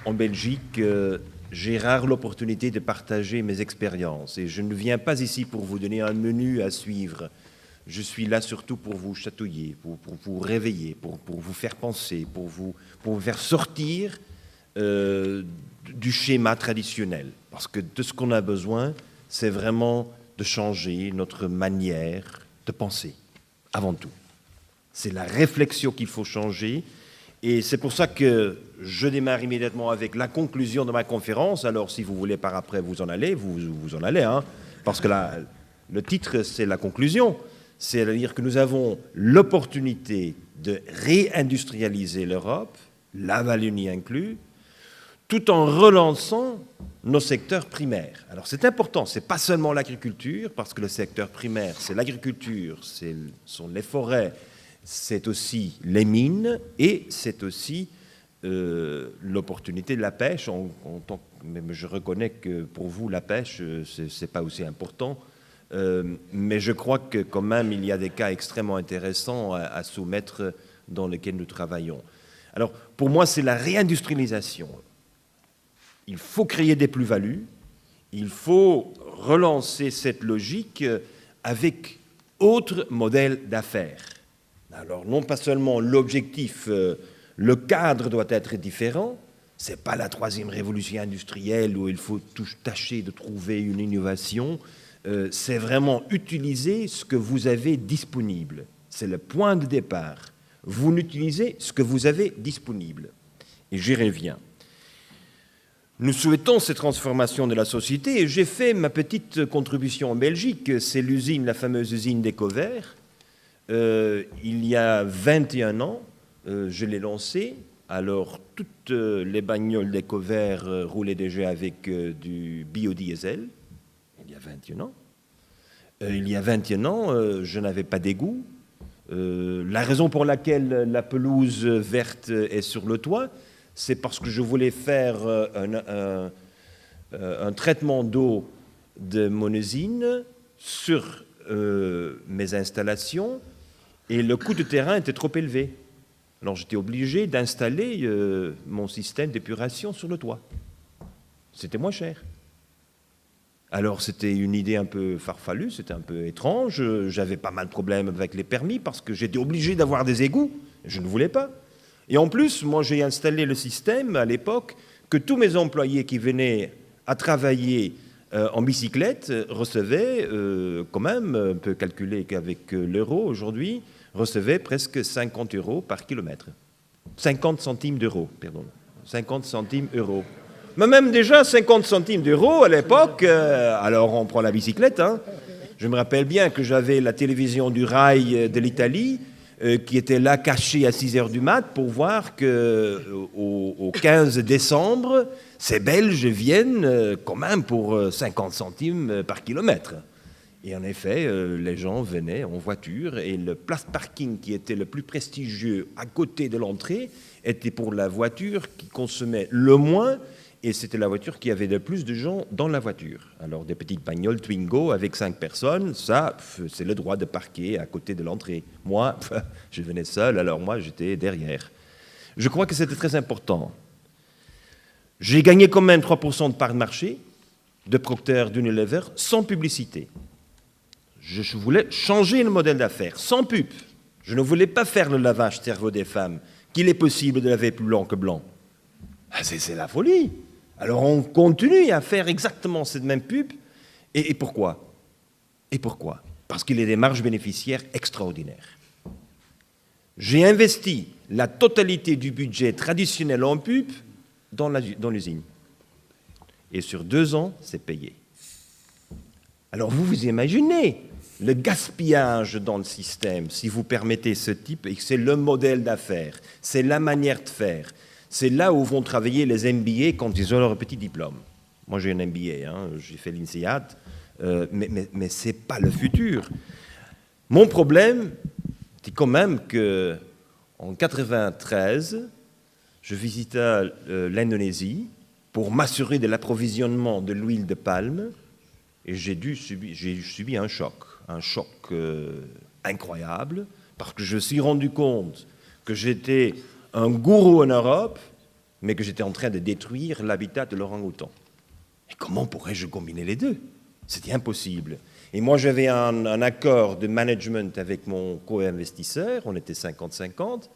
en Belgique, j'ai rare l'opportunité de partager mes expériences. Et je ne viens pas ici pour vous donner un menu à suivre. Je suis là surtout pour vous chatouiller, pour vous réveiller, pour vous faire penser, pour vous faire sortir du schéma traditionnel. Parce que de ce qu'on a besoin, c'est vraiment de changer notre manière de penser, avant tout. C'est la réflexion qu'il faut changer. Et c'est pour ça que je démarre immédiatement avec la conclusion de ma conférence. Alors, si vous voulez par après vous en allez, vous en allez, hein, parce que le titre, c'est la conclusion. C'est-à-dire que nous avons l'opportunité de réindustrialiser l'Europe, la Wallonie inclus, tout en relançant nos secteurs primaires. Alors, c'est important, ce n'est pas seulement l'agriculture, parce que le secteur primaire, c'est l'agriculture, ce sont les forêts, c'est aussi les mines et c'est aussi l'opportunité de la pêche. Mais je reconnais que pour vous, la pêche, ce n'est pas aussi important. Mais je crois que quand même, il y a des cas extrêmement intéressants à soumettre dans lesquels nous travaillons. Alors, pour moi, c'est la réindustrialisation. Il faut créer des plus-values. Il faut relancer cette logique avec autre modèle d'affaires. Alors, non pas seulement l'objectif, le cadre doit être différent, ce n'est pas la troisième révolution industrielle où il faut tâcher de trouver une innovation, c'est vraiment utiliser ce que vous avez disponible. C'est le point de départ. Vous n'utilisez ce que vous avez disponible. Et j'y reviens. Nous souhaitons cette transformation de la société et j'ai fait ma petite contribution en Belgique, c'est l'usine, la fameuse usine d'Ecovert. Il y a 21 ans, je l'ai lancé. Alors, toutes les bagnoles d'Ecovert roulaient déjà avec du biodiesel. Il y a 21 ans. Il y a 21 ans, je n'avais pas d'égout. La raison pour laquelle la pelouse verte est sur le toit, c'est parce que je voulais faire un traitement d'eau de mon usine sur mes installations. Et le coût de terrain était trop élevé. Alors j'étais obligé d'installer mon système d'épuration sur le toit. C'était moins cher. Alors c'était une idée un peu farfelue, c'était un peu étrange. J'avais pas mal de problèmes avec les permis parce que j'étais obligé d'avoir des égouts. Je ne voulais pas. Et en plus, moi j'ai installé le système à l'époque que tous mes employés qui venaient à travailler en bicyclette recevaient quand même, on peut calculer qu'avec l'euro aujourd'hui, recevait presque 50 € par kilomètre. 50 centimes d'euros, pardon. 50 centimes euros. Mais même déjà 50 centimes d'euros à l'époque, alors on prend la bicyclette, hein. Je me rappelle bien que j'avais la télévision du rail de l'Italie qui était là cachée à 6 h du mat pour voir qu'au 15 décembre, ces Belges viennent quand même pour 50 centimes par kilomètre. Et en effet, les gens venaient en voiture et le place parking qui était le plus prestigieux à côté de l'entrée était pour la voiture qui consommait le moins et c'était la voiture qui avait le plus de gens dans la voiture. Alors des petites bagnoles Twingo avec 5 personnes, ça, c'est le droit de parquer à côté de l'entrée. Moi, je venais seul, alors moi, j'étais derrière. Je crois que c'était très important. J'ai gagné quand même 3% de part de marché de Procter d'Unilever sans publicité. Je voulais changer le modèle d'affaires, sans pub. Je ne voulais pas faire le lavage cerveau des femmes, qu'il est possible de laver plus blanc que blanc. C'est la folie. Alors on continue à faire exactement cette même pub. Et pourquoi ? Et pourquoi ? Parce qu'il y a des marges bénéficiaires extraordinaires. J'ai investi la totalité du budget traditionnel en pub dans l'usine. Et sur 2 ans, c'est payé. Alors vous imaginez le gaspillage dans le système, si vous permettez ce type, et c'est le modèle d'affaires, c'est la manière de faire. C'est là où vont travailler les MBA quand ils ont leur petit diplôme. Moi, j'ai un MBA, hein, j'ai fait l'INSEAD, mais ce n'est pas le futur. Mon problème, c'est quand même qu'en 1993, je visitais l'Indonésie pour m'assurer de l'approvisionnement de l'huile de palme et j'ai subi un choc incroyable, parce que je me suis rendu compte que j'étais un gourou en Europe mais que j'étais en train de détruire l'habitat de l'orang-outan. Et comment pourrais-je combiner les deux? C'était impossible. Et moi, j'avais un accord de management avec mon co-investisseur, on était 50-50,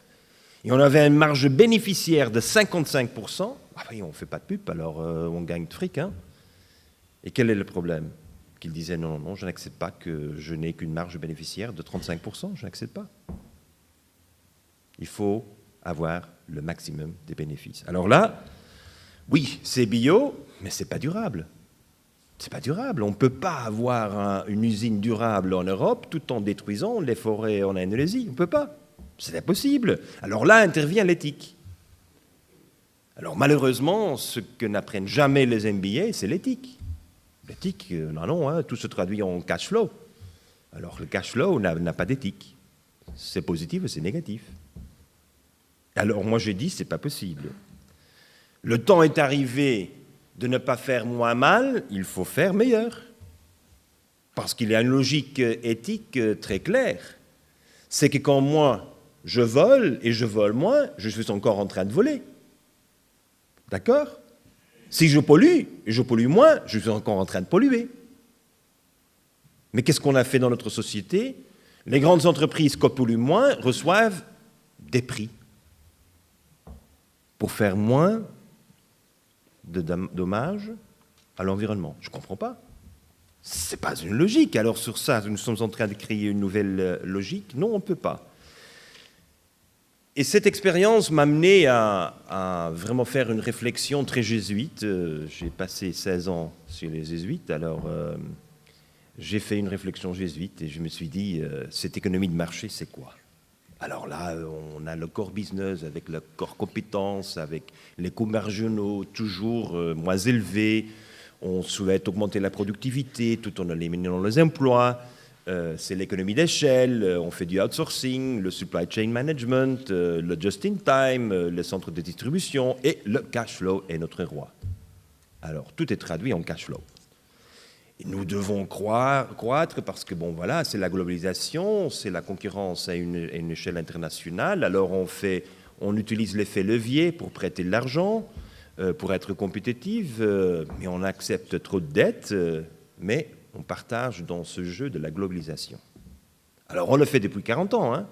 et on avait une marge bénéficiaire de 55%. Ah oui, on ne fait pas de pub, alors on gagne de fric. Hein. Et quel est le problème? Qu'il disait non, non, non, je n'accepte pas que je n'ai qu'une marge bénéficiaire de 35%, je n'accepte pas. Il faut avoir le maximum des bénéfices. Alors là, oui, c'est bio, mais ce n'est pas durable. C'est pas durable. On ne peut pas avoir une usine durable en Europe tout en détruisant les forêts en Indonésie. On ne peut pas. C'est impossible. Alors là intervient l'éthique. Alors malheureusement, ce que n'apprennent jamais les MBA, c'est l'éthique. L'éthique, non, hein, tout se traduit en cash flow. Alors le cash flow n'a pas d'éthique. C'est positif ou c'est négatif. Alors moi j'ai dit, c'est pas possible. Le temps est arrivé de ne pas faire moins mal, il faut faire meilleur. Parce qu'il y a une logique éthique très claire. C'est que quand moi, je vole et je vole moins, je suis encore en train de voler. D'accord? Si je pollue et je pollue moins, je suis encore en train de polluer. Mais qu'est-ce qu'on a fait dans notre société? Les grandes entreprises qui polluent moins reçoivent des prix pour faire moins de dommages à l'environnement. Je ne comprends pas. Ce n'est pas une logique. Alors sur ça, nous sommes en train de créer une nouvelle logique. Non, on ne peut pas. Et cette expérience m'a amené à vraiment faire une réflexion très jésuite. J'ai passé 16 ans chez les jésuites, alors j'ai fait une réflexion jésuite et je me suis dit, cette économie de marché, c'est quoi? Alors là, on a le core business avec le core compétences, avec les coûts marginaux toujours moins élevés. On souhaite augmenter la productivité tout en éliminant les emplois. C'est l'économie d'échelle, on fait du outsourcing, le supply chain management, le just-in-time, le centre de distribution et le cash flow est notre roi. Alors, tout est traduit en cash flow. Et nous devons croître parce que, bon, voilà, c'est la globalisation, c'est la concurrence à une échelle internationale. Alors, on utilise l'effet levier pour prêter de l'argent, pour être compétitif, mais on accepte trop de dettes, mais on partage dans ce jeu de la globalisation. Alors, on le fait depuis 40 ans. Hein.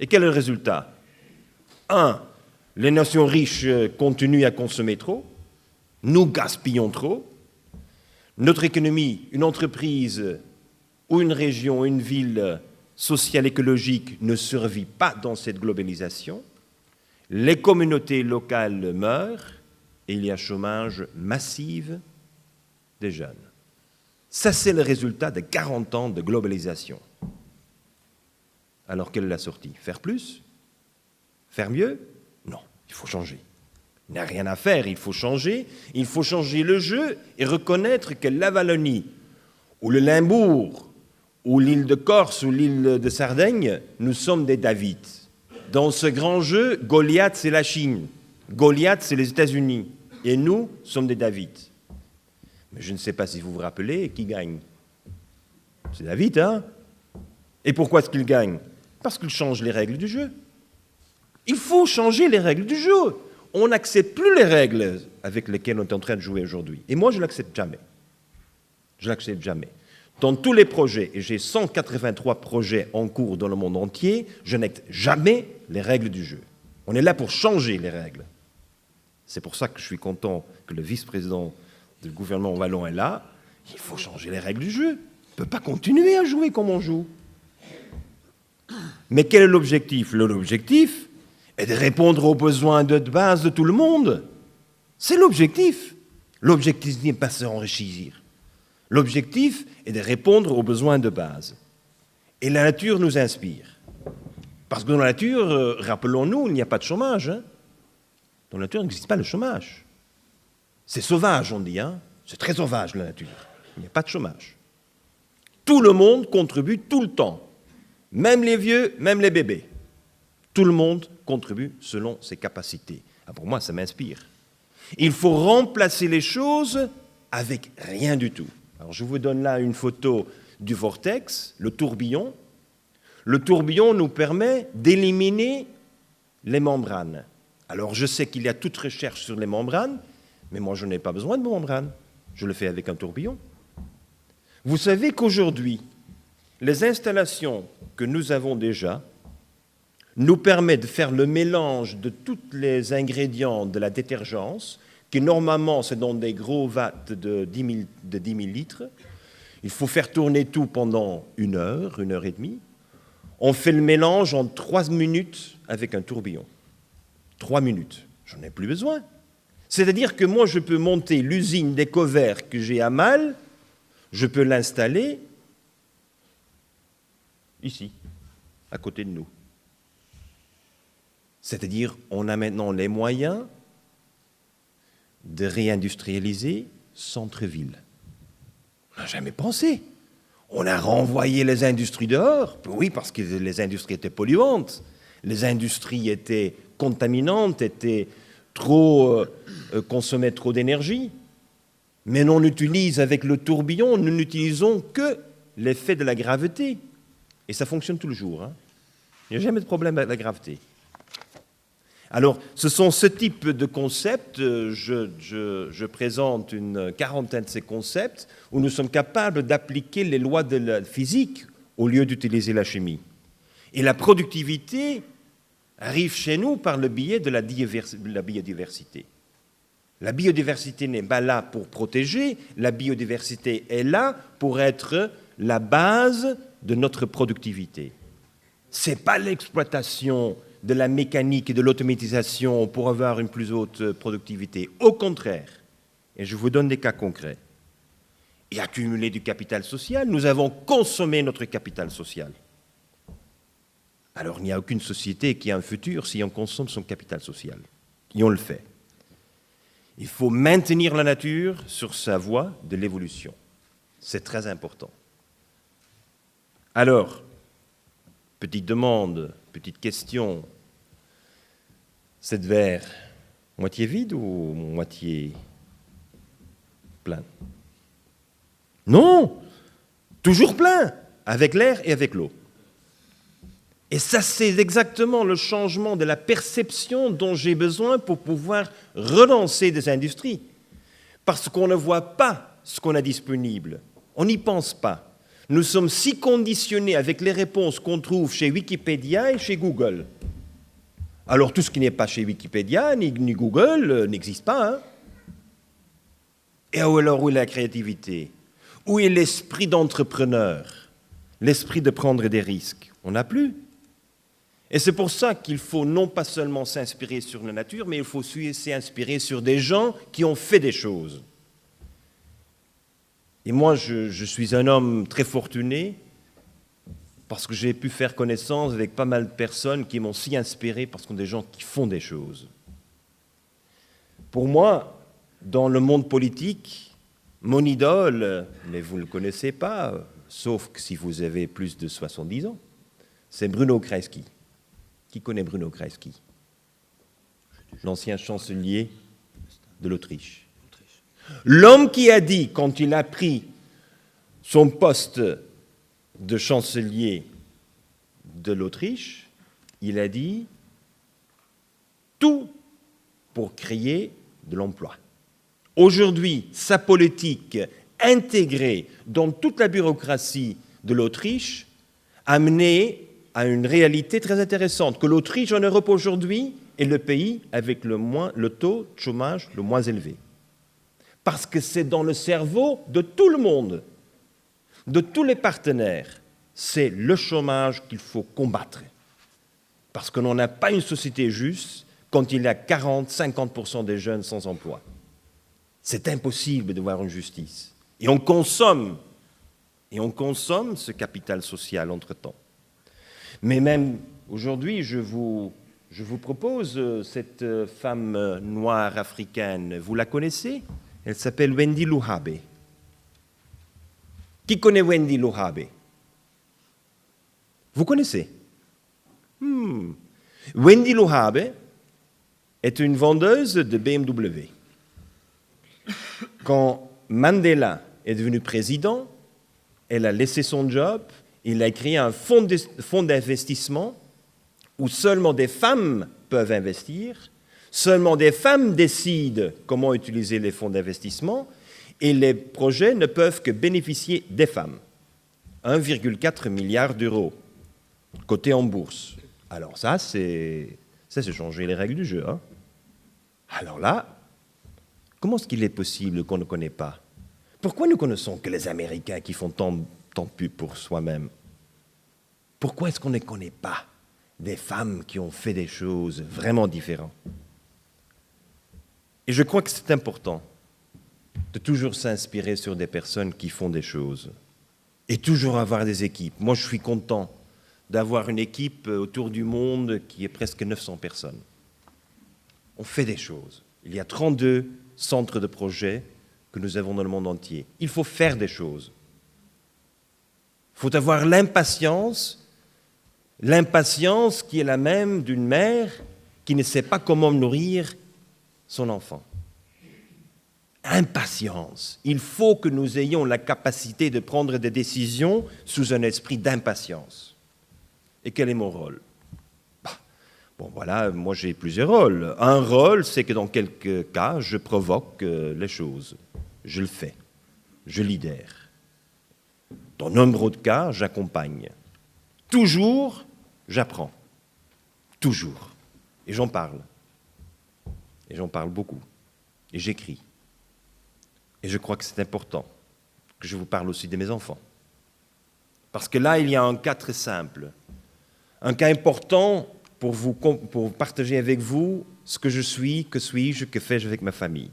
Et quel est le résultat? 1. Les nations riches continuent à consommer trop. Nous gaspillons trop. Notre économie, une entreprise ou une région, une ville sociale écologique ne survit pas dans cette globalisation. Les communautés locales meurent et il y a chômage massif des jeunes. Ça, c'est le résultat de 40 ans de globalisation. Alors, quelle est la sortie? Faire plus? Faire mieux? Non, il faut changer. Il n'y a rien à faire, il faut changer. Il faut changer le jeu et reconnaître que la Wallonie, ou le Limbourg, ou l'île de Corse, ou l'île de Sardaigne, nous sommes des David. Dans ce grand jeu, Goliath, c'est la Chine. Goliath, c'est les États-Unis. Et nous sommes des David. Mais je ne sais pas si vous vous rappelez qui gagne. C'est David, hein? Et pourquoi est-ce qu'il gagne? Parce qu'il change les règles du jeu. Il faut changer les règles du jeu. On n'accepte plus les règles avec lesquelles on est en train de jouer aujourd'hui. Et moi, je ne l'accepte jamais. Je ne l'accepte jamais. Dans tous les projets, et j'ai 183 projets en cours dans le monde entier, je n'accepte jamais les règles du jeu. On est là pour changer les règles. C'est pour ça que je suis content que le vice-président du gouvernement wallon est là. Il faut changer les règles du jeu. On ne peut pas continuer à jouer comme on joue. Mais quel est l'objectif? L'objectif est de répondre aux besoins de base de tout le monde. C'est l'objectif. L'objectif n'est pas de s'enrichir. L'objectif est de répondre aux besoins de base. Et la nature nous inspire. Parce que dans la nature, rappelons-nous, il n'y a pas de chômage. Hein. Dans la nature, il n'existe pas le chômage. C'est sauvage, on dit. Hein. C'est très sauvage, la nature. Il n'y a pas de chômage. Tout le monde contribue tout le temps. Même les vieux, même les bébés. Tout le monde contribue selon ses capacités. Ah, pour moi, ça m'inspire. Il faut remplacer les choses avec rien du tout. Alors, je vous donne là une photo du vortex, le tourbillon. Le tourbillon nous permet d'éliminer les membranes. Alors je sais qu'il y a toute recherche sur les membranes, mais moi je n'ai pas besoin de membranes. Je le fais avec un tourbillon. Vous savez qu'aujourd'hui, les installations que nous avons déjà nous permettent de faire le mélange de tous les ingrédients de la détergence, qui normalement c'est dans des gros vates de 10 000 litres. Il faut faire tourner tout pendant 1 heure et demie. On fait le mélange en 3 minutes avec un tourbillon. 3 minutes, j'en ai plus besoin. C'est-à-dire que moi, je peux monter l'usine d'Ecover que j'ai à Mal, je peux l'installer ici, à côté de nous. C'est-à-dire, on a maintenant les moyens de réindustrialiser centre-ville. On n'a jamais pensé. On a renvoyé les industries dehors. Oui, parce que les industries étaient polluantes. Les industries étaient contaminantes, consommaient trop d'énergie. Mais on utilise avec le tourbillon, nous n'utilisons que l'effet de la gravité. Et ça fonctionne tout le jour. Hein. Il n'y a jamais de problème avec la gravité. Alors, ce sont ce type de concepts, je présente une quarantaine de ces concepts, où nous sommes capables d'appliquer les lois de la physique au lieu d'utiliser la chimie. Et la productivité arrive chez nous par le biais de la biodiversité. La biodiversité n'est pas là pour protéger, la biodiversité est là pour être la base de notre productivité. Ce n'est pas l'exploitation de la mécanique et de l'automatisation pour avoir une plus haute productivité. Au contraire, et je vous donne des cas concrets, et accumuler du capital social, nous avons consommé notre capital social. Alors il n'y a aucune société qui a un futur si on consomme son capital social. Et on le fait. Il faut maintenir la nature sur sa voie de l'évolution. C'est très important. Alors, petite demande, petite question. C'est verre moitié vide ou moitié plein? Non, toujours plein, avec l'air et avec l'eau. Et ça, c'est exactement le changement de la perception dont j'ai besoin pour pouvoir relancer des industries. Parce qu'on ne voit pas ce qu'on a disponible. On n'y pense pas. Nous sommes si conditionnés avec les réponses qu'on trouve chez Wikipédia et chez Google. Alors tout ce qui n'est pas chez Wikipédia ni Google n'existe pas. Hein. Et alors où est la créativité? Où est l'esprit d'entrepreneur? L'esprit de prendre des risques? On n'a plus. Et c'est pour ça qu'il faut non pas seulement s'inspirer sur la nature, mais il faut aussi s'inspirer sur des gens qui ont fait des choses. Et moi, je suis un homme très fortuné parce que j'ai pu faire connaissance avec pas mal de personnes qui m'ont si inspiré parce qu'on est des gens qui font des choses. Pour moi, dans le monde politique, mon idole, mais vous ne le connaissez pas, sauf que si vous avez plus de 70 ans, c'est Bruno Kreisky. Qui connaît Bruno Kreisky? L'ancien chancelier de l'Autriche. L'homme qui a dit, quand il a pris son poste de chancelier de l'Autriche, il a dit tout pour créer de l'emploi. Aujourd'hui, sa politique intégrée dans toute la bureaucratie de l'Autriche a mené à une réalité très intéressante, que l'Autriche en Europe aujourd'hui est le pays avec le taux de chômage le moins élevé. Parce que c'est dans le cerveau de tout le monde, de tous les partenaires, c'est le chômage qu'il faut combattre. Parce que l'on n'a pas une société juste quand il y a 40-50% des jeunes sans emploi. C'est impossible de voir une justice. Et on consomme ce capital social entre-temps. Mais même aujourd'hui, je vous propose cette femme noire africaine. Vous la connaissez? Elle s'appelle Wendy Luhabe. Qui connaît Wendy Luhabe? Vous connaissez? Wendy Luhabe est une vendeuse de BMW. Quand Mandela est devenu président, elle a laissé son job, il a créé un fonds d'investissement où seulement des femmes peuvent investir, Seulement des femmes décident comment utiliser les fonds d'investissement et les projets ne peuvent que bénéficier des femmes. 1,4 milliard d'euros, cotés en bourse. Alors ça, c'est changer les règles du jeu. Hein. Alors là, comment est-ce qu'il est possible qu'on ne connaît pas? Pourquoi nous connaissons que les Américains qui font tant de pub pour soi-même? Pourquoi est-ce qu'on ne connaît pas des femmes qui ont fait des choses vraiment différentes? Et je crois que c'est important de toujours s'inspirer sur des personnes qui font des choses et toujours avoir des équipes. Moi, je suis content d'avoir une équipe autour du monde qui est presque 900 personnes. On fait des choses. Il y a 32 centres de projets que nous avons dans le monde entier. Il faut faire des choses. Il faut avoir l'impatience qui est la même d'une mère qui ne sait pas comment nourrir son enfant. Impatience. Il faut que nous ayons la capacité de prendre des décisions sous un esprit d'impatience. Et quel est mon rôle? Bon, voilà, moi j'ai plusieurs rôles. Un rôle, c'est que dans quelques cas, je provoque les choses. Je le fais. Je lidère. Dans nombreux cas, j'accompagne. Toujours, j'apprends. Toujours. Et j'en parle. Et j'en parle beaucoup. Et j'écris. Et je crois que c'est important que je vous parle aussi de mes enfants. Parce que là, il y a un cas très simple. Un cas important pour partager avec vous ce que je suis, que suis-je, que fais-je avec ma famille.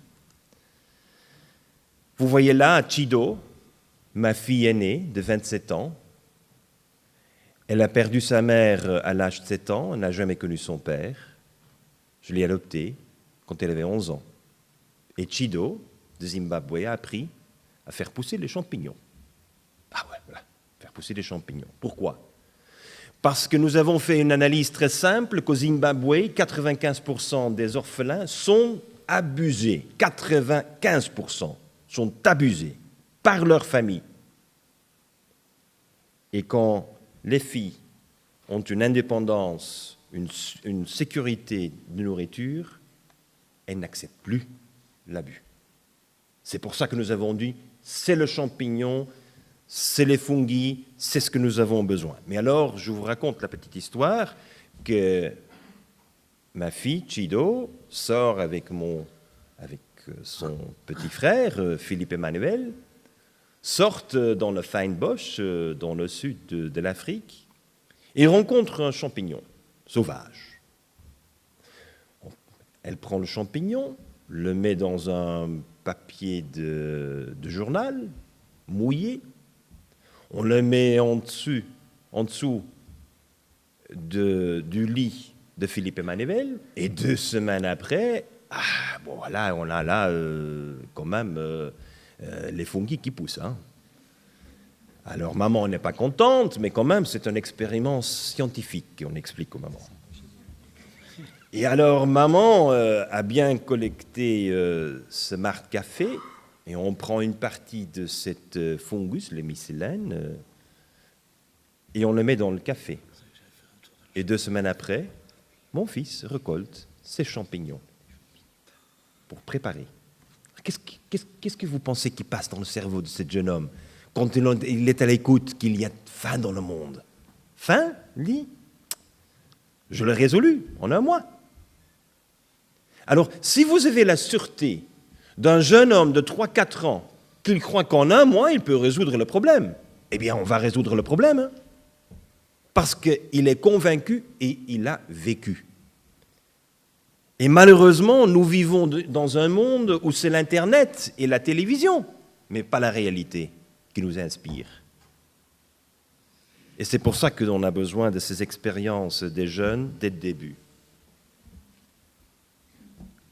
Vous voyez là Chido, ma fille aînée de 27 ans. Elle a perdu sa mère à l'âge de 7 ans, elle n'a jamais connu son père. Je l'ai adoptée quand elle avait 11 ans. Et Chido, de Zimbabwe, a appris à faire pousser les champignons. Ah ouais, voilà, faire pousser des champignons. Pourquoi ? Parce que nous avons fait une analyse très simple qu'au Zimbabwe, 95% des orphelins sont abusés. 95% sont abusés par leur famille. Et quand les filles ont une indépendance, une sécurité de nourriture, elles n'acceptent plus l'abus. C'est pour ça que nous avons dit, c'est le champignon, c'est les fungi, c'est ce que nous avons besoin. Mais alors, je vous raconte la petite histoire que ma fille, Chido, sort avec son petit frère, Philippe Emmanuel, sortent dans le Fynbosch, dans le sud de l'Afrique, et rencontrent un champignon sauvage. Elle prend le champignon, le met dans un papier de journal, mouillé, on le met en dessous du lit de Philippe Emmanuel, et 2 semaines après, on a là quand même les fungi qui poussent. Hein. Alors maman n'est pas contente, mais quand même c'est un expériment scientifique qu'on explique aux mamans. Et alors maman a bien collecté ce marc café, et on prend une partie de cette fungus, les mycélènes, et on le met dans le café. Et 2 semaines après, mon fils récolte ces champignons pour préparer. Qu'est-ce que vous pensez qui passe dans le cerveau de ce jeune homme quand il est à l'écoute qu'il y a faim dans le monde? Faim, lui? Je l'ai résolu en 1 mois. Alors, si vous avez la sûreté d'un jeune homme de 3-4 ans qu'il croit qu'en 1 mois, il peut résoudre le problème, eh bien, on va résoudre le problème. Hein, parce qu'il est convaincu et il a vécu. Et malheureusement, nous vivons dans un monde où c'est l'Internet et la télévision, mais pas la réalité qui nous inspire. Et c'est pour ça que l'on a besoin de ces expériences des jeunes dès le début.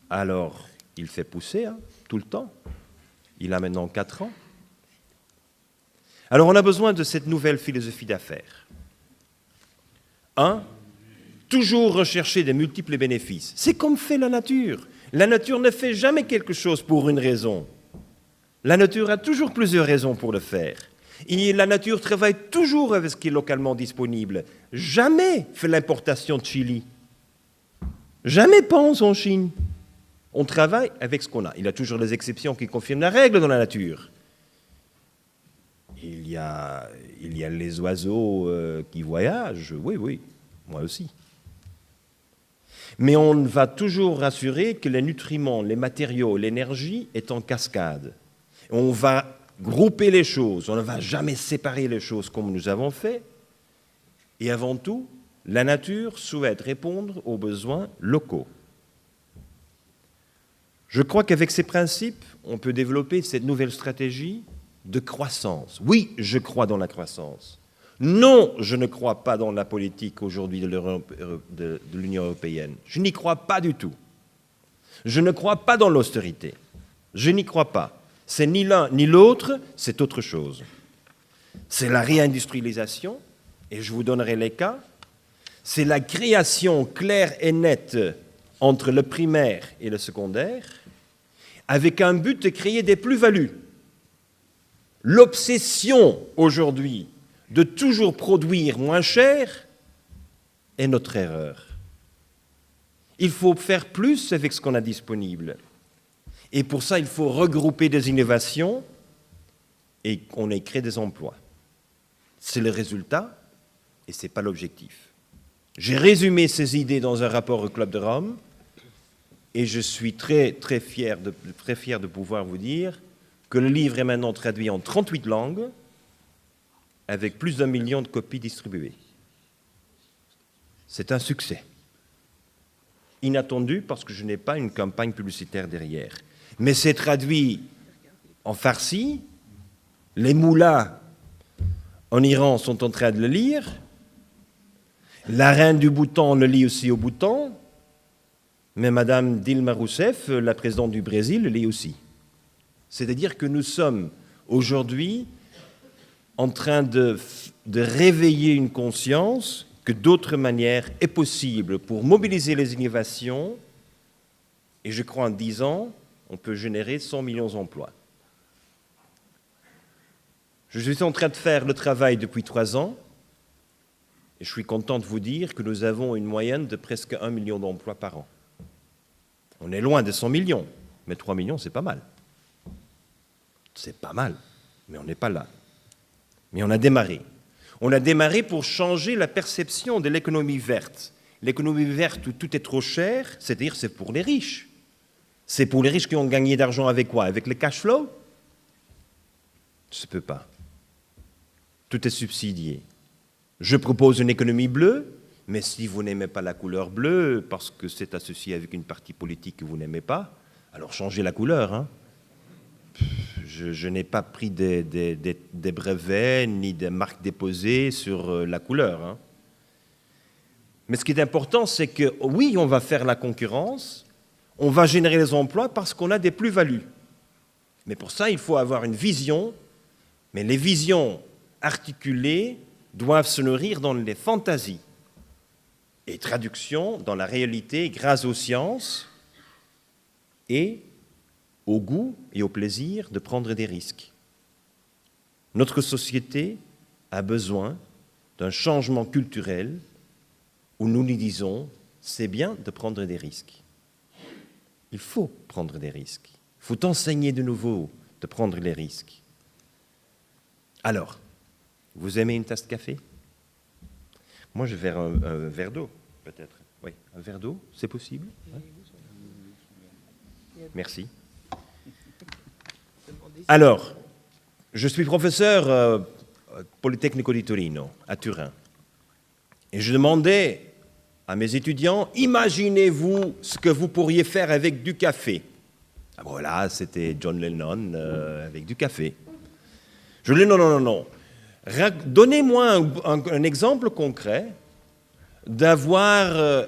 Alors, il fait pousser tout le temps. Il a maintenant 4 ans. Alors, on a besoin de cette nouvelle philosophie d'affaires. 1, toujours rechercher des multiples bénéfices. C'est comme fait la nature. La nature ne fait jamais quelque chose pour une raison. La nature a toujours plusieurs raisons pour le faire. Et la nature travaille toujours avec ce qui est localement disponible. Jamais fait l'importation de chili. Jamais pense en Chine. On travaille avec ce qu'on a. Il y a toujours des exceptions qui confirment la règle dans la nature. Il y a les oiseaux qui voyagent, oui, moi aussi. Mais on va toujours rassurer que les nutriments, les matériaux, l'énergie est en cascade. On va grouper les choses, on ne va jamais séparer les choses comme nous avons fait. Et avant tout, la nature souhaite répondre aux besoins locaux. Je crois qu'avec ces principes, on peut développer cette nouvelle stratégie de croissance. Oui, je crois dans la croissance. Non, je ne crois pas dans la politique aujourd'hui de l'Union européenne. Je n'y crois pas du tout. Je ne crois pas dans l'austérité. Je n'y crois pas. C'est ni l'un ni l'autre, c'est autre chose. C'est la réindustrialisation, et je vous donnerai les cas. C'est la création claire et nette entre le primaire et le secondaire, avec un but de créer des plus-values. L'obsession aujourd'hui de toujours produire moins cher est notre erreur. Il faut faire plus avec ce qu'on a disponible. Et pour ça, il faut regrouper des innovations et qu'on ait créé des emplois. C'est le résultat et ce n'est pas l'objectif. J'ai résumé ces idées dans un rapport au Club de Rome et je suis très fier de pouvoir vous dire que le livre est maintenant traduit en 38 langues avec plus d'1 million de copies distribuées. C'est un succès. Inattendu parce que je n'ai pas une campagne publicitaire derrière. Mais c'est traduit en farsi. Les moullas en Iran sont en train de le lire. La reine du Bhoutan le lit aussi au Bhoutan. Mais Madame Dilma Rousseff, la présidente du Brésil, le lit aussi. C'est-à-dire que nous sommes aujourd'hui en train de réveiller une conscience que d'autres manières est possible pour mobiliser les innovations. Et je crois en 10 ans, on peut générer 100 millions d'emplois. Je suis en train de faire le travail depuis 3 ans. Et je suis content de vous dire que nous avons une moyenne de presque 1 million d'emplois par an. On est loin de 100 millions, mais 3 millions, c'est pas mal. C'est pas mal, mais on n'est pas là. Mais on a démarré. On a démarré pour changer la perception de l'économie verte. L'économie verte où tout est trop cher, c'est-à-dire c'est pour les riches. C'est pour les riches qui ont gagné d'argent avec quoi? Avec le cash flow? Ça ne peut pas. Tout est subsidié. Je propose une économie bleue, mais si vous n'aimez pas la couleur bleue, parce que c'est associé avec une partie politique que vous n'aimez pas, alors changez la couleur, hein. Je n'ai pas pris des brevets ni des marques déposées sur la couleur, hein. Mais ce qui est important, c'est que oui, on va faire la concurrence, on va générer des emplois parce qu'on a des plus-values. Mais pour ça, il faut avoir une vision, mais les visions articulées doivent se nourrir dans les fantasies et traduction dans la réalité grâce aux sciences et au goût et au plaisir de prendre des risques. Notre société a besoin d'un changement culturel où nous nous disons c'est bien de prendre des risques. Il faut prendre des risques. Il faut enseigner de nouveau de prendre les risques. Alors, vous aimez une tasse de café? Moi, je vais vers un verre d'eau, peut-être. Oui, un verre d'eau, c'est possible? Hein? Merci. Alors, je suis professeur Politecnico di Torino, à Turin. Et je demandais à mes étudiants, imaginez-vous ce que vous pourriez faire avec du café. Ah, voilà, c'était John Lennon avec du café. Je lui dis non. Donnez-moi un exemple concret d'avoir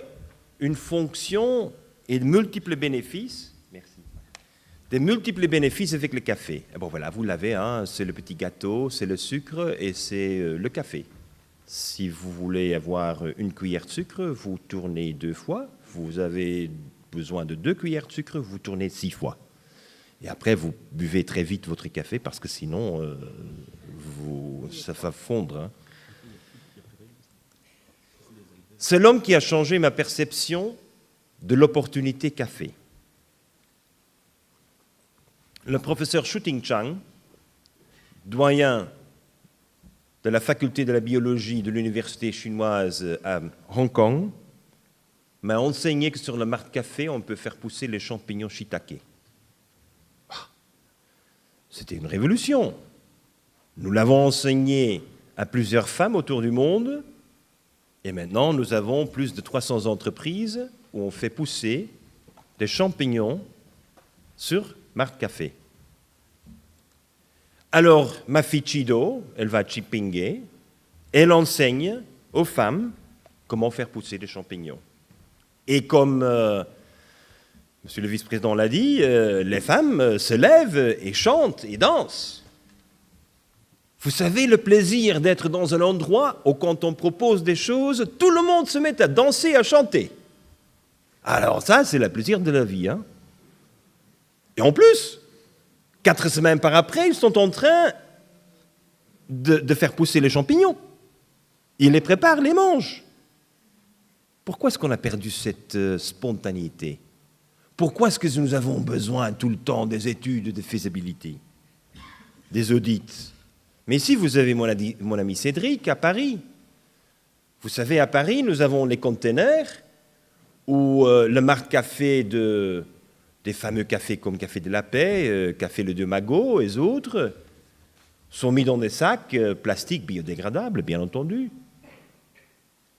une fonction et de multiples bénéfices. Merci. Des multiples bénéfices avec le café. Et bon voilà, vous l'avez, hein, c'est le petit gâteau, c'est le sucre et c'est le café. Si vous voulez avoir une cuillère de sucre, vous tournez 2 fois. Vous avez besoin de 2 cuillères de sucre, vous tournez 6 fois. Et après, vous buvez très vite votre café parce que sinon, ça va fondre. Hein. C'est l'homme qui a changé ma perception de l'opportunité café. Le professeur Shu-Ting Chang, doyen de la faculté de la biologie de l'université chinoise à Hong Kong, m'a enseigné que sur le marc café, on peut faire pousser les champignons shiitake. C'était une révolution. Nous l'avons enseigné à plusieurs femmes autour du monde, et maintenant nous avons plus de 300 entreprises où on fait pousser des champignons sur marc café. Alors, ma fille Chido, elle va à Chipinge, elle enseigne aux femmes comment faire pousser des champignons. Et comme Monsieur le vice-président l'a dit, les femmes se lèvent et chantent et dansent. Vous savez le plaisir d'être dans un endroit où quand on propose des choses, tout le monde se met à danser, à chanter. Alors ça, c'est le plaisir de la vie. Hein. Et en plus, 4 semaines par après, ils sont en train de faire pousser les champignons. Ils les préparent, les mangent. Pourquoi est-ce qu'on a perdu cette spontanéité? Pourquoi est-ce que nous avons besoin tout le temps des études de faisabilité, des audits? Mais ici, vous avez mon ami Cédric à Paris. Vous savez, à Paris, nous avons les containers où le marc café des fameux cafés comme Café de la Paix, Café Le Deux Magots et autres, sont mis dans des sacs plastiques biodégradables, bien entendu.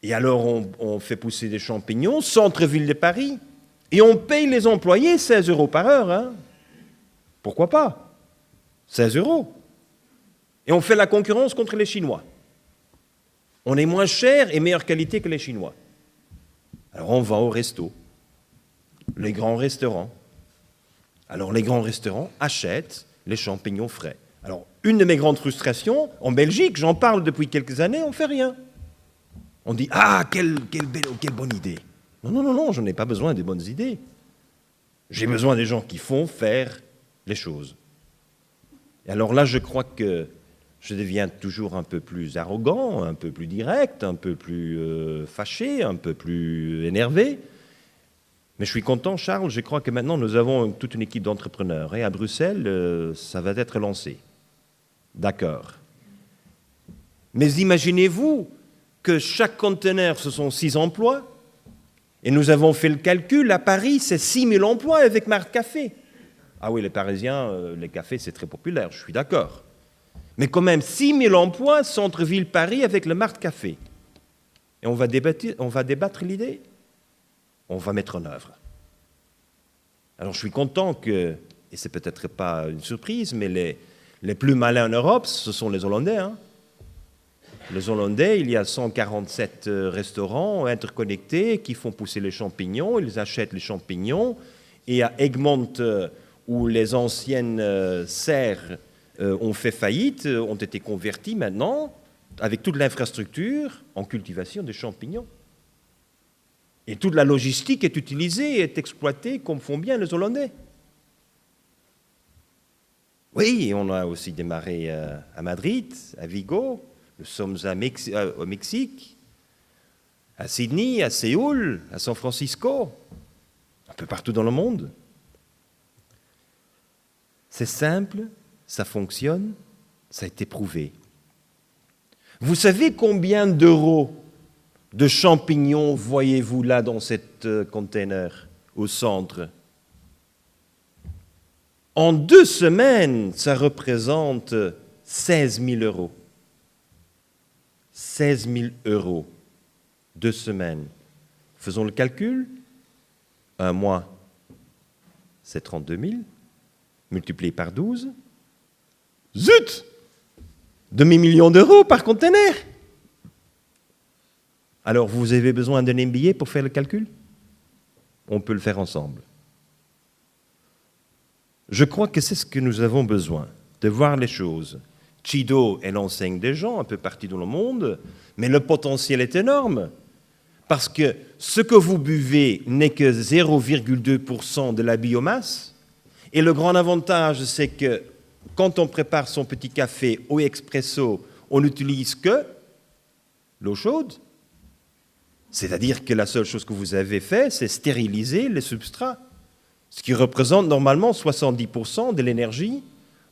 Et alors, on fait pousser des champignons, centre-ville de Paris, et on paye les employés 16 € par heure. Hein. Pourquoi pas? 16 €. Et on fait la concurrence contre les Chinois. On est moins cher et meilleure qualité que les Chinois. Alors on va au resto, les grands restaurants. Alors les grands restaurants achètent les champignons frais. Alors une de mes grandes frustrations, en Belgique, j'en parle depuis quelques années, on ne fait rien. On dit « Ah, quelle bonne idée !» Non, je n'ai pas besoin de bonnes idées. J'ai besoin des gens qui font faire les choses. Et alors là, je crois que je deviens toujours un peu plus arrogant, un peu plus direct, un peu plus fâché, un peu plus énervé. Mais je suis content, Charles, je crois que maintenant nous avons toute une équipe d'entrepreneurs. Et à Bruxelles, ça va être lancé. D'accord. Mais imaginez-vous que chaque conteneur, ce sont 6 emplois. Et nous avons fait le calcul, à Paris, c'est 6 000 emplois avec marc café. Ah oui, les Parisiens, les cafés, c'est très populaire, je suis d'accord. Mais quand même, 6 000 emplois, centre-ville Paris, avec le marc café. Et on va débattre l'idée. On va mettre en œuvre. Alors je suis content que, et c'est peut-être pas une surprise, mais les plus malins en Europe, ce sont les Hollandais. Hein. Les Hollandais, il y a 147 restaurants interconnectés qui font pousser les champignons, ils achètent les champignons, et à Egmont, où les anciennes serres ont fait faillite, ont été convertis maintenant, avec toute l'infrastructure, en cultivation de champignons. Et toute la logistique est utilisée et est exploitée comme font bien les Hollandais. Oui, on a aussi démarré à Madrid, à Vigo, nous sommes au Mexique, à Sydney, à Séoul, à San Francisco, un peu partout dans le monde. C'est simple, ça fonctionne, ça a été prouvé. Vous savez combien d'euros de champignons voyez-vous là dans cet container au centre? En 2 semaines, ça représente 16 000 €. 16 000 €, 2 semaines. Faisons le calcul. 1 mois, c'est 32 000, multiplié par 12. Zut! Demi-million d'euros par conteneur. Alors, vous avez besoin d'un MBA pour faire le calcul? On peut le faire ensemble. Je crois que c'est ce que nous avons besoin, de voir les choses. Chido, elle enseigne des gens un peu partout dans le monde, mais le potentiel est énorme. Parce que ce que vous buvez n'est que 0,2% de la biomasse. Et le grand avantage, c'est que quand on prépare son petit café au expresso, on n'utilise que l'eau chaude. C'est-à-dire que la seule chose que vous avez fait, c'est stériliser les substrats, ce qui représente normalement 70% de l'énergie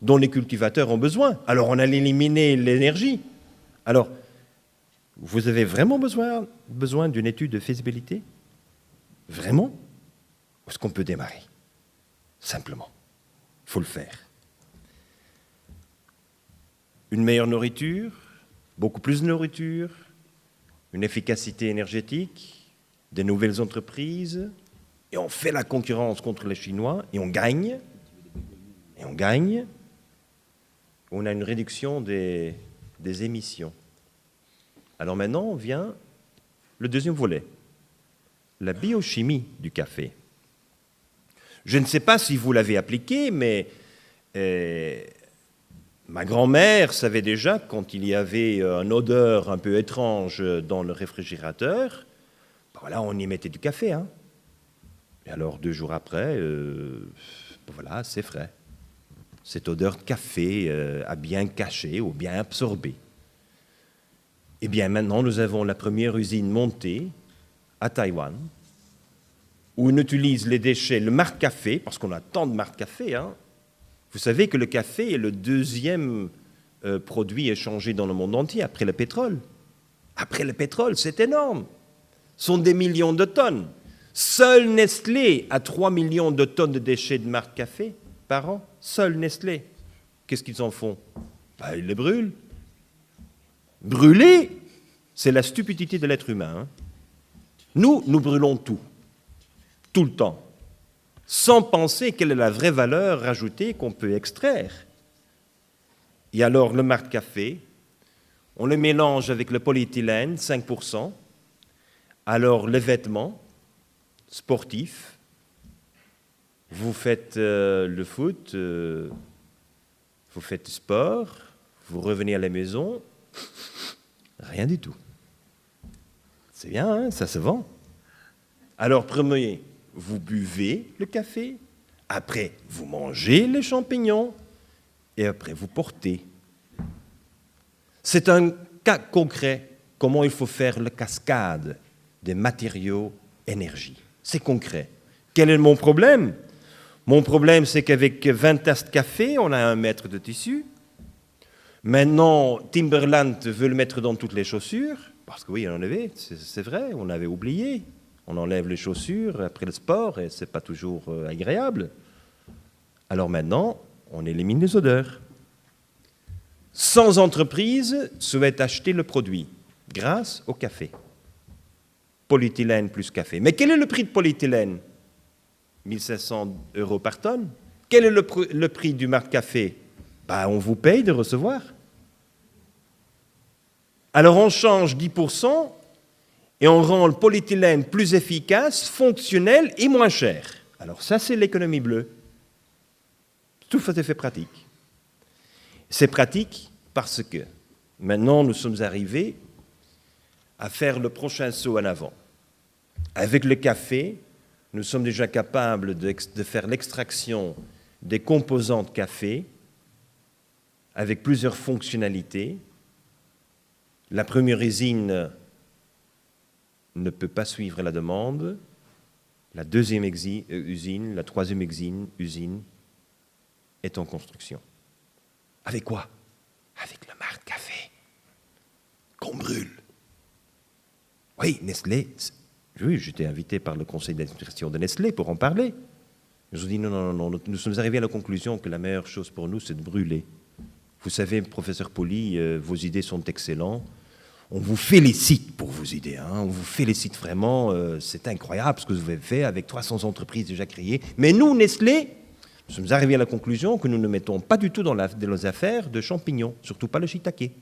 dont les cultivateurs ont besoin. Alors on a éliminé l'énergie. Alors, vous avez vraiment besoin d'une étude de faisabilité? Vraiment? Ou est-ce qu'on peut démarrer? Simplement. Il faut le faire. Une meilleure nourriture, beaucoup plus de nourriture, une efficacité énergétique, des nouvelles entreprises, et on fait la concurrence contre les Chinois, et on gagne. Et on gagne. On a une réduction des émissions. Alors maintenant, vient le deuxième volet, la biochimie du café. Je ne sais pas si vous l'avez appliqué, mais ma grand-mère savait déjà, quand il y avait une odeur un peu étrange dans le réfrigérateur, ben voilà, on y mettait du café. Hein. Et alors, 2 jours après, ben voilà, c'est frais. Cette odeur de café a bien caché ou bien absorbé. Eh bien, maintenant, nous avons la première usine montée à Taïwan, où on utilise les déchets, le marc café, parce qu'on a tant de marc café. Hein. Vous savez que le café est le deuxième produit échangé dans le monde entier, après le pétrole. Après le pétrole, c'est énorme. Ce sont des millions de tonnes. Seul Nestlé a 3 millions de tonnes de déchets de marc café par an. Seul Nestlé. Qu'est-ce qu'ils en font? Ben, ils les brûlent. Brûler, c'est la stupidité de l'être humain. Hein. Nous brûlons tout le temps, sans penser quelle est la vraie valeur ajoutée qu'on peut extraire. Et alors, le marc café, on le mélange avec le polyéthylène, 5%. Alors, les vêtements sportifs, vous faites le foot, vous faites du sport, vous revenez à la maison, rien du tout. C'est bien, hein, ça se vend. Alors, premier, vous buvez le café, après, vous mangez les champignons, et après, vous portez. C'est un cas concret, comment il faut faire la cascade des matériaux énergie. C'est concret. Quel est mon problème? Mon problème, c'est qu'avec 20 tasses de café, on a 1 mètre de tissu. Maintenant, Timberland veut le mettre dans toutes les chaussures, parce que oui, on en avait, c'est vrai, on avait oublié. On enlève les chaussures après le sport et ce n'est pas toujours agréable. Alors maintenant, on élimine les odeurs. 100 entreprises souhaitent acheter le produit grâce au café. Polyéthylène plus café. Mais quel est le prix de polyéthylène? 1 500 € par tonne. Quel est le prix du marc café? Ben, on vous paye de recevoir. Alors on change 10%. Et on rend le polyéthylène plus efficace, fonctionnel et moins cher. Alors ça, c'est l'économie bleue. Tout à fait pratique. C'est pratique parce que maintenant, nous sommes arrivés à faire le prochain saut en avant. Avec le café, nous sommes déjà capables de faire l'extraction des composants de café avec plusieurs fonctionnalités. La première usine ne peut pas suivre la demande. La deuxième usine, la troisième usine est en construction. Avec quoi? Avec le marc café qu'on brûle. Oui, Nestlé. Oui, j'étais invité par le conseil d'administration de Nestlé pour en parler. Ils ont dit non, nous sommes arrivés à la conclusion que la meilleure chose pour nous, c'est de brûler. Vous savez, professeur Poli, vos idées sont excellentes. On vous félicite pour vos idées, hein. On vous félicite vraiment, c'est incroyable ce que vous avez fait avec 300 entreprises déjà créées. Mais nous, Nestlé, nous sommes arrivés à la conclusion que nous ne mettons pas du tout dans nos affaires de champignons, surtout pas le shiitake.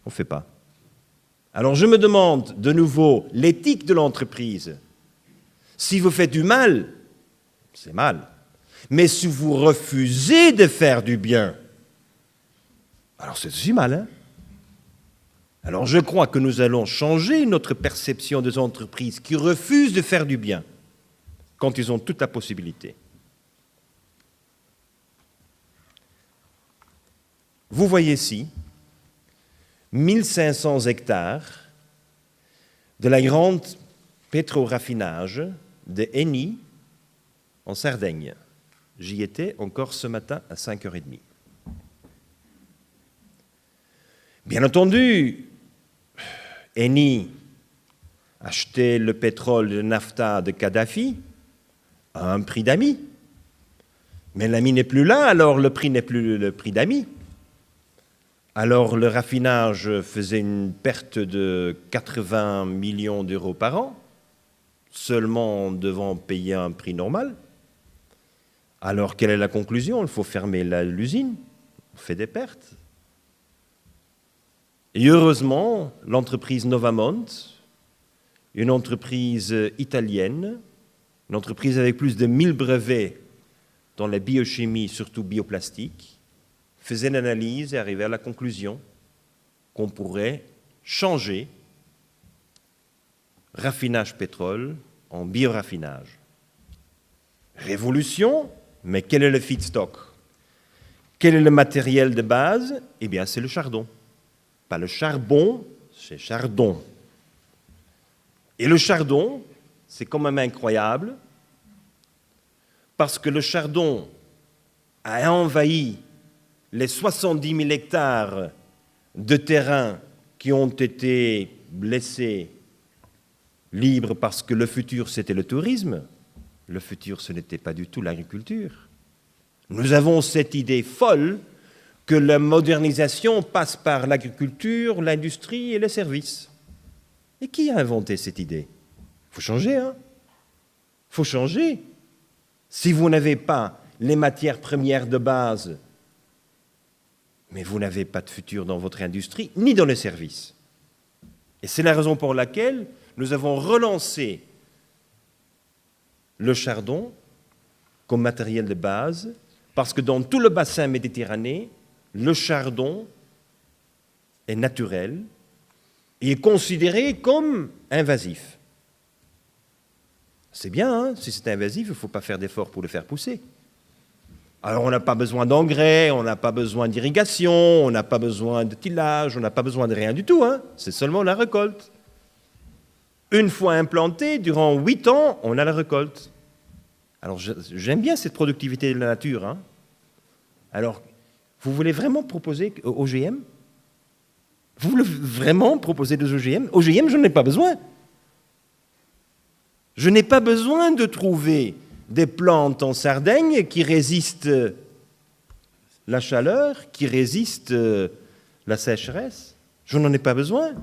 On ne fait pas. Alors je me demande de nouveau l'éthique de l'entreprise. Si vous faites du mal, c'est mal. Mais si vous refusez de faire du bien, alors c'est aussi mal, hein? Alors je crois que nous allons changer notre perception des entreprises qui refusent de faire du bien quand ils ont toute la possibilité. Vous voyez ici 1500 hectares de la grande pétro-raffinage de Eni en Sardaigne. J'y étais encore ce matin à 5h30. Bien entendu, Eni achetait le pétrole de Nafta de Kadhafi à un prix d'ami. Mais l'ami n'est plus là, alors le prix n'est plus le prix d'ami. Alors le raffinage faisait une perte de 80 millions d'euros par an, seulement en devant payer un prix normal. Alors quelle est la conclusion? Il faut fermer l'usine, on fait des pertes. Et heureusement, l'entreprise Novamont, une entreprise italienne, une entreprise avec plus de 1000 brevets dans la biochimie, surtout bioplastique, faisait l'analyse et arrivait à la conclusion qu'on pourrait changer raffinage pétrole en bioraffinage. Révolution, mais quel est le feedstock? Quel est le matériel de base? Eh bien, c'est le chardon. Pas le charbon, c'est chardon. Et le chardon, c'est quand même incroyable, parce que le chardon a envahi les 70 000 hectares de terrain qui ont été laissés libres parce que le futur, c'était le tourisme. Le futur, ce n'était pas du tout l'agriculture. Nous avons cette idée folle que la modernisation passe par l'agriculture, l'industrie et les services. Et qui a inventé cette idée? Il faut changer, hein? Il faut changer. Si vous n'avez pas les matières premières de base, mais vous n'avez pas de futur dans votre industrie, ni dans les services. Et c'est la raison pour laquelle nous avons relancé le chardon comme matériel de base, parce que dans tout le bassin méditerranéen, le chardon est naturel et est considéré comme invasif. C'est bien, hein? Si c'est invasif, il ne faut pas faire d'efforts pour le faire pousser. Alors on n'a pas besoin d'engrais, on n'a pas besoin d'irrigation, on n'a pas besoin de tillage, on n'a pas besoin de rien du tout, hein? C'est seulement la récolte. Une fois implanté, durant 8 ans, on a la récolte. Alors j'aime bien cette productivité de la nature, hein? Alors, vous voulez vraiment proposer OGM? Vous voulez vraiment proposer des OGM? OGM, je n'en ai pas besoin. Je n'ai pas besoin de trouver des plantes en Sardaigne qui résistent la chaleur, qui résistent la sécheresse. Je n'en ai pas besoin.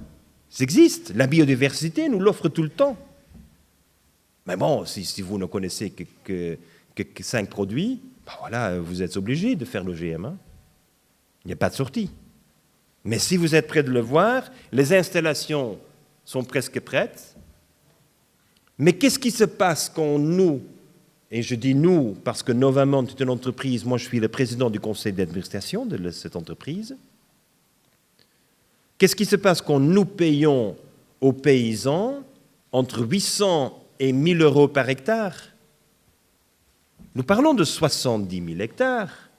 Ça existe. La biodiversité nous l'offre tout le temps. Mais bon, si vous ne connaissez que 5 produits, ben voilà, vous êtes obligé de faire l'OGM. Hein. Il n'y a pas de sortie. Mais si vous êtes prêt de le voir, les installations sont presque prêtes. Mais qu'est-ce qui se passe quand nous, et je dis nous parce que Novamont est une entreprise, moi je suis le président du conseil d'administration de cette entreprise, qu'est-ce qui se passe quand nous payons aux paysans entre 800 et 1000 euros par hectare? Nous parlons de 70 000 hectares.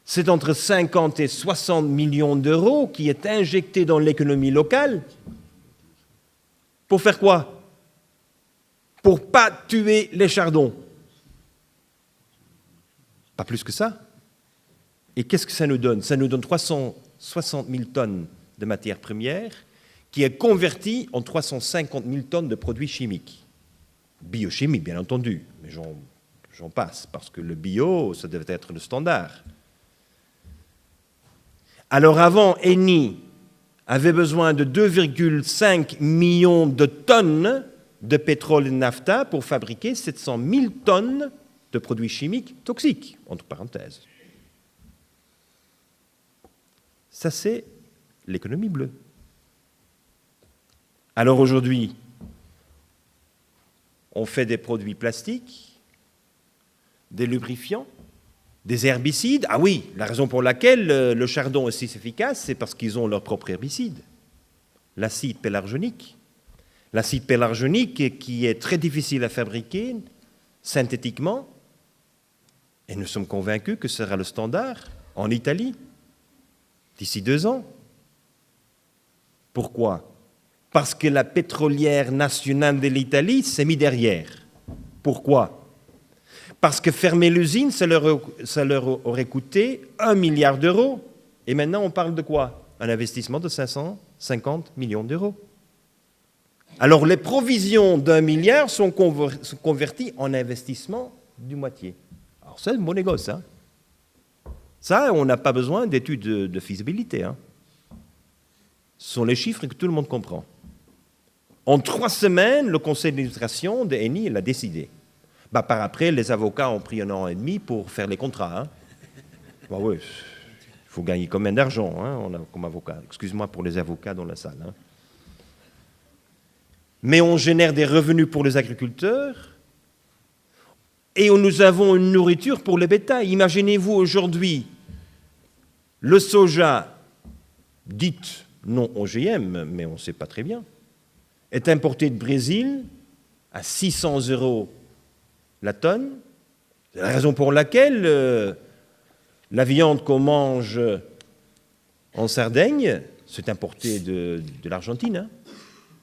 C'est entre 50 et 60 millions d'euros qui est injecté dans l'économie locale. Pour faire quoi? Pour ne pas tuer les chardons. Pas plus que ça. Et qu'est-ce que ça nous donne? Ça nous donne 360 000 tonnes de matières premières qui est convertie en 350 000 tonnes de produits chimiques. Biochimie, bien entendu, mais j'en passe, parce que le bio, ça devait être le standard. Alors avant, Eni avait besoin de 2,5 millions de tonnes de pétrole et de nafta pour fabriquer 700 000 tonnes de produits chimiques toxiques, entre parenthèses. Ça, c'est l'économie bleue. Alors aujourd'hui, on fait des produits plastiques, des lubrifiants, des herbicides. Ah oui, la raison pour laquelle le chardon est si efficace, c'est parce qu'ils ont leur propre herbicide, l'acide pélargonique. L'acide pélargonique qui est très difficile à fabriquer synthétiquement, et nous sommes convaincus que ce sera le standard en Italie d'ici 2 ans. Pourquoi? Parce que la pétrolière nationale de l'Italie s'est mise derrière. Pourquoi? Parce que fermer l'usine, ça leur aurait coûté 1 milliard d'euros. Et maintenant, on parle de quoi? Un investissement de 550 millions d'euros. Alors, les provisions d'1 milliard sont converties en investissement du moitié. Alors, c'est un bon négoce, hein? Ça, on n'a pas besoin d'études de faisabilité, hein? Ce sont les chiffres que tout le monde comprend. En 3 semaines, le conseil d'administration de Eni l'a décidé. Par après, les avocats ont pris 1 an et demi pour faire les contrats. Hein. Oui, il faut gagner combien d'argent comme avocat? Excuse-moi pour les avocats dans la salle. Hein. Mais on génère des revenus pour les agriculteurs et nous avons une nourriture pour le bétail. Imaginez-vous aujourd'hui, le soja, dit non OGM, mais on ne sait pas très bien, est importé de Brésil à 600 € la tonne. C'est la raison pour laquelle la viande qu'on mange en Sardaigne, c'est importé de l'Argentine. Hein.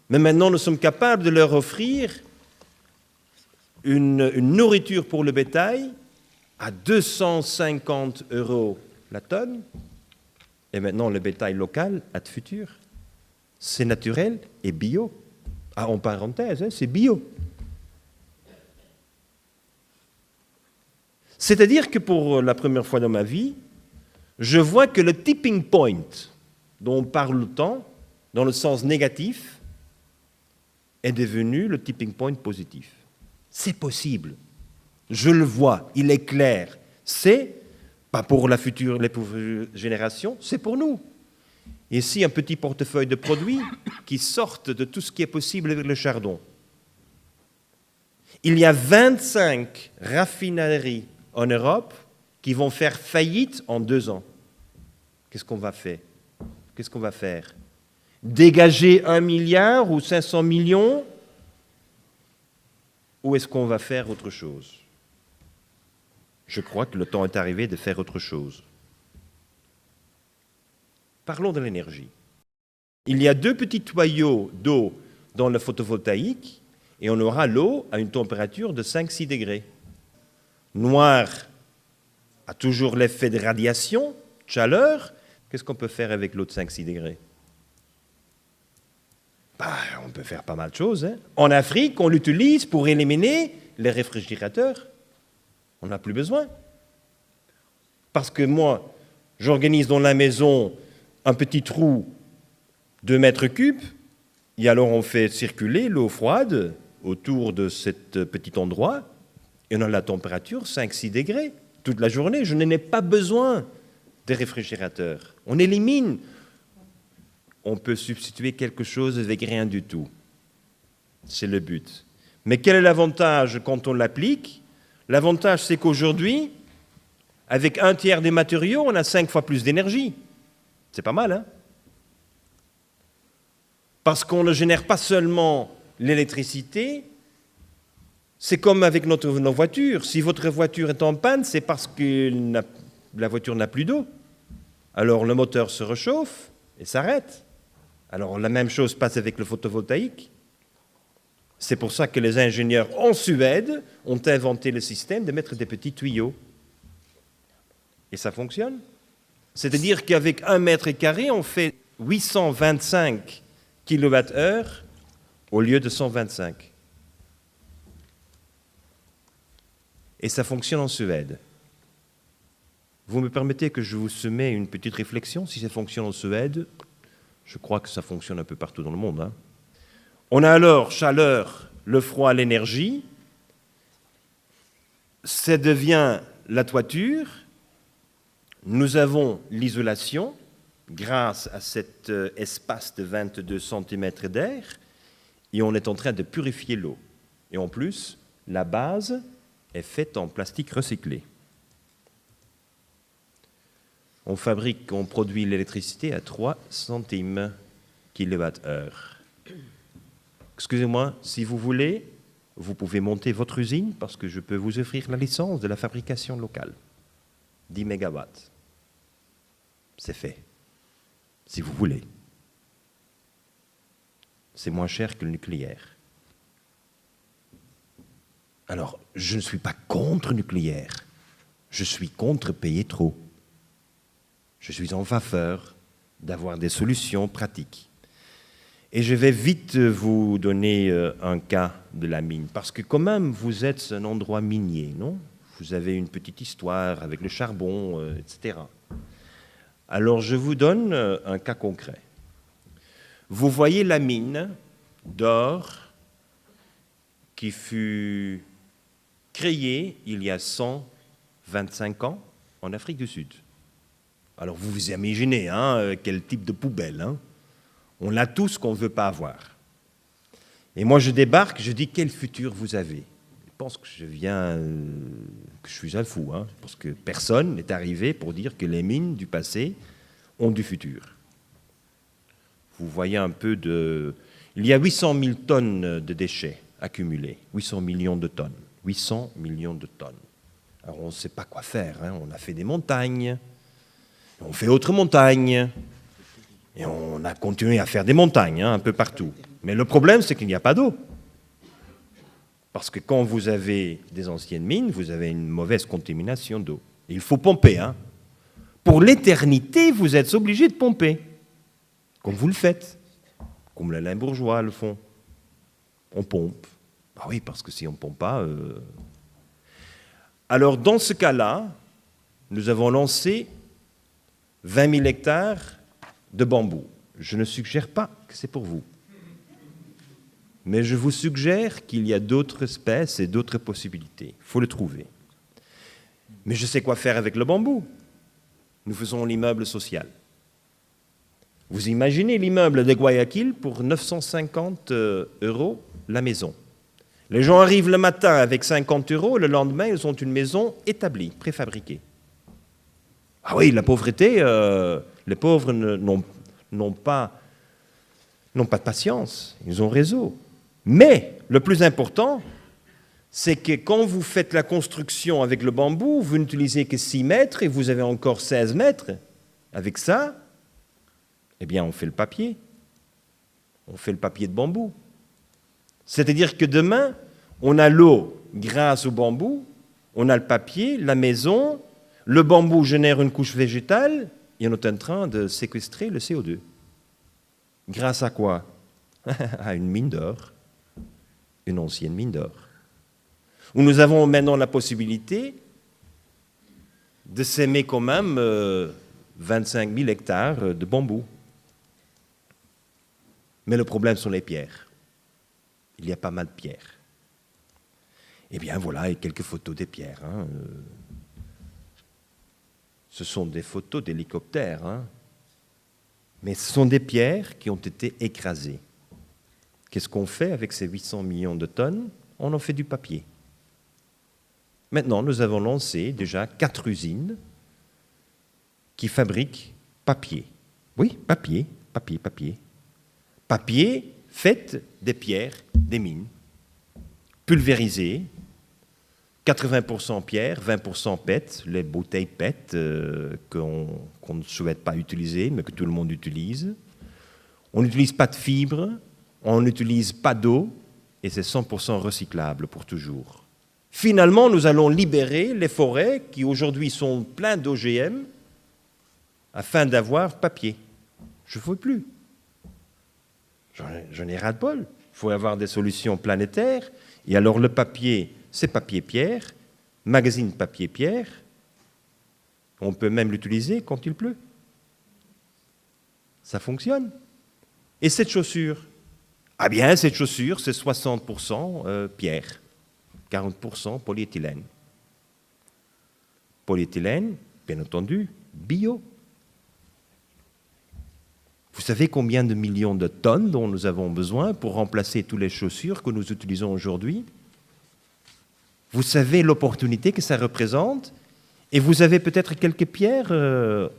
Mais maintenant, nous sommes capables de leur offrir une nourriture pour le bétail à 250 € la tonne. Et maintenant, le bétail local a de futur. C'est naturel et bio. Ah, en parenthèse, hein, c'est bio. C'est-à-dire que pour la première fois dans ma vie, je vois que le tipping point dont on parle tant, dans le sens négatif, est devenu le tipping point positif. C'est possible. Je le vois, il est clair. C'est pas pour les futures générations, c'est pour nous. Ici, un petit portefeuille de produits qui sortent de tout ce qui est possible avec le chardon. Il y a 25 raffineries en Europe qui vont faire faillite en 2 ans. Qu'est-ce qu'on va faire? Qu'est-ce qu'on va faire? Dégager 1 milliard ou 500 millions? Ou est-ce qu'on va faire autre chose? Je crois que le temps est arrivé de faire autre chose. Parlons de l'énergie. Il y a 2 petits tuyaux d'eau dans le photovoltaïque et on aura l'eau à une température de 5-6 degrés. Noir a toujours l'effet de radiation, de chaleur. Qu'est-ce qu'on peut faire avec l'eau de 5-6 degrés? On peut faire pas mal de choses. Hein. En Afrique, on l'utilise pour éliminer les réfrigérateurs. On n'a plus besoin. Parce que moi, j'organise dans la maison un petit trou de 2 mètres cubes, et alors on fait circuler l'eau froide autour de ce petit endroit, et on a la température 5-6 degrés toute la journée. Je n'en ai pas besoin des réfrigérateurs. On élimine. On peut substituer quelque chose avec rien du tout. C'est le but. Mais quel est l'avantage quand on l'applique? L'avantage, c'est qu'aujourd'hui, avec 1/3 des matériaux, on a 5 fois plus d'énergie. C'est pas mal, hein? Parce qu'on ne génère pas seulement l'électricité, c'est comme avec nos voitures. Si votre voiture est en panne, c'est parce que la voiture n'a plus d'eau. Alors le moteur se réchauffe et s'arrête. Alors la même chose passe avec le photovoltaïque. C'est pour ça que les ingénieurs en Suède ont inventé le système de mettre des petits tuyaux. Et ça fonctionne. C'est-à-dire qu'avec 1 mètre carré, on fait 825 kWh au lieu de 125. Et ça fonctionne en Suède. Vous me permettez que je vous soumets une petite réflexion? Si ça fonctionne en Suède, je crois que ça fonctionne un peu partout dans le monde. Hein. On a alors chaleur, le froid, l'énergie. Ça devient la toiture. Nous avons l'isolation grâce à cet espace de 22 cm d'air et on est en train de purifier l'eau. Et en plus, la base est faite en plastique recyclé. On produit l'électricité à 3 centimes kWh. Excusez-moi, si vous voulez, vous pouvez monter votre usine parce que je peux vous offrir la licence de la fabrication locale. 10 MW. C'est fait. Si vous voulez. c'est moins cher que le nucléaire. Alors, je ne suis pas contre le nucléaire, je suis contre payer trop. Je suis en faveur d'avoir des solutions pratiques. Et je vais vite vous donner un cas de la mine, parce que quand même, vous êtes un endroit minier, non? Vous avez une petite histoire avec le charbon, etc. Alors, je vous donne un cas concret. Vous voyez la mine d'or qui fut créée il y a 125 ans en Afrique du Sud. Alors, vous vous imaginez quel type de poubelle. On a tout ce qu'on ne veut pas avoir. Et moi, je débarque, je dis, quel futur vous avez? Je pense que je suis un fou, parce que personne n'est arrivé pour dire que les mines du passé ont du futur. Vous voyez un peu de... Il y a 800 000 tonnes de déchets accumulés, 800 millions de tonnes. 800 millions de tonnes. Alors, on ne sait pas quoi faire. On a fait des montagnes, on fait autre montagne, et on a continué à faire des montagnes un peu partout. Mais le problème, c'est qu'il n'y a pas d'eau. Parce que quand vous avez des anciennes mines, vous avez une mauvaise contamination d'eau. Il faut pomper. Pour l'éternité, vous êtes obligé de pomper. Comme vous le faites. Comme les Limbourgeois le font. On pompe. Ah oui, parce que si on ne pompe pas... Alors, dans ce cas-là, nous avons lancé 20 000 hectares de bambou. Je ne suggère pas que c'est pour vous. Mais je vous suggère qu'il y a d'autres espèces et d'autres possibilités. Il faut le trouver. Mais je sais quoi faire avec le bambou. Nous faisons l'immeuble social. Vous imaginez l'immeuble de Guayaquil pour 950 € la maison. Les gens arrivent le matin avec 50 €, le lendemain, ils ont une maison établie, préfabriquée. Ah oui, la pauvreté, les pauvres n'ont pas de patience, ils ont réseau. Mais le plus important, c'est que quand vous faites la construction avec le bambou, vous n'utilisez que 6 mètres et vous avez encore 16 mètres. Avec ça, eh bien, on fait le papier. On fait le papier de bambou. C'est-à-dire que demain, on a l'eau grâce au bambou, on a le papier, la maison, le bambou génère une couche végétale et on est en train de séquestrer le CO2. Grâce à quoi? À une mine d'or, une ancienne mine d'or, où nous avons maintenant la possibilité de s'aimer quand même 25 000 hectares de bambou. Mais le problème sont les pierres. Il y a pas mal de pierres. Eh bien voilà, et quelques photos des pierres. Ce sont des photos d'hélicoptères. Mais ce sont des pierres qui ont été écrasées. Qu'est-ce qu'on fait avec ces 800 millions de tonnes? On en fait du papier. Maintenant, nous avons lancé déjà 4 usines qui fabriquent papier. Oui, papier. Papier fait des pierres, des mines, pulvérisées, 80% pierre, 20% PET, les bouteilles PET qu'on ne souhaite pas utiliser, mais que tout le monde utilise. On n'utilise pas de fibres, on n'utilise pas d'eau, et c'est 100% recyclable pour toujours. Finalement, nous allons libérer les forêts qui aujourd'hui sont pleines d'OGM afin d'avoir papier. Je ne veux plus. J'en ai ras-le-bol. Il faut avoir des solutions planétaires. Et alors le papier, c'est papier-pierre, magazine papier-pierre. On peut même l'utiliser quand il pleut. Ça fonctionne. Et cette chaussure? Ah bien, cette chaussure, c'est 60% pierre, 40% polyéthylène. Polyéthylène, bien entendu, bio. Vous savez combien de millions de tonnes dont nous avons besoin pour remplacer toutes les chaussures que nous utilisons aujourd'hui? Vous savez l'opportunité que ça représente? Et vous avez peut-être quelques pierres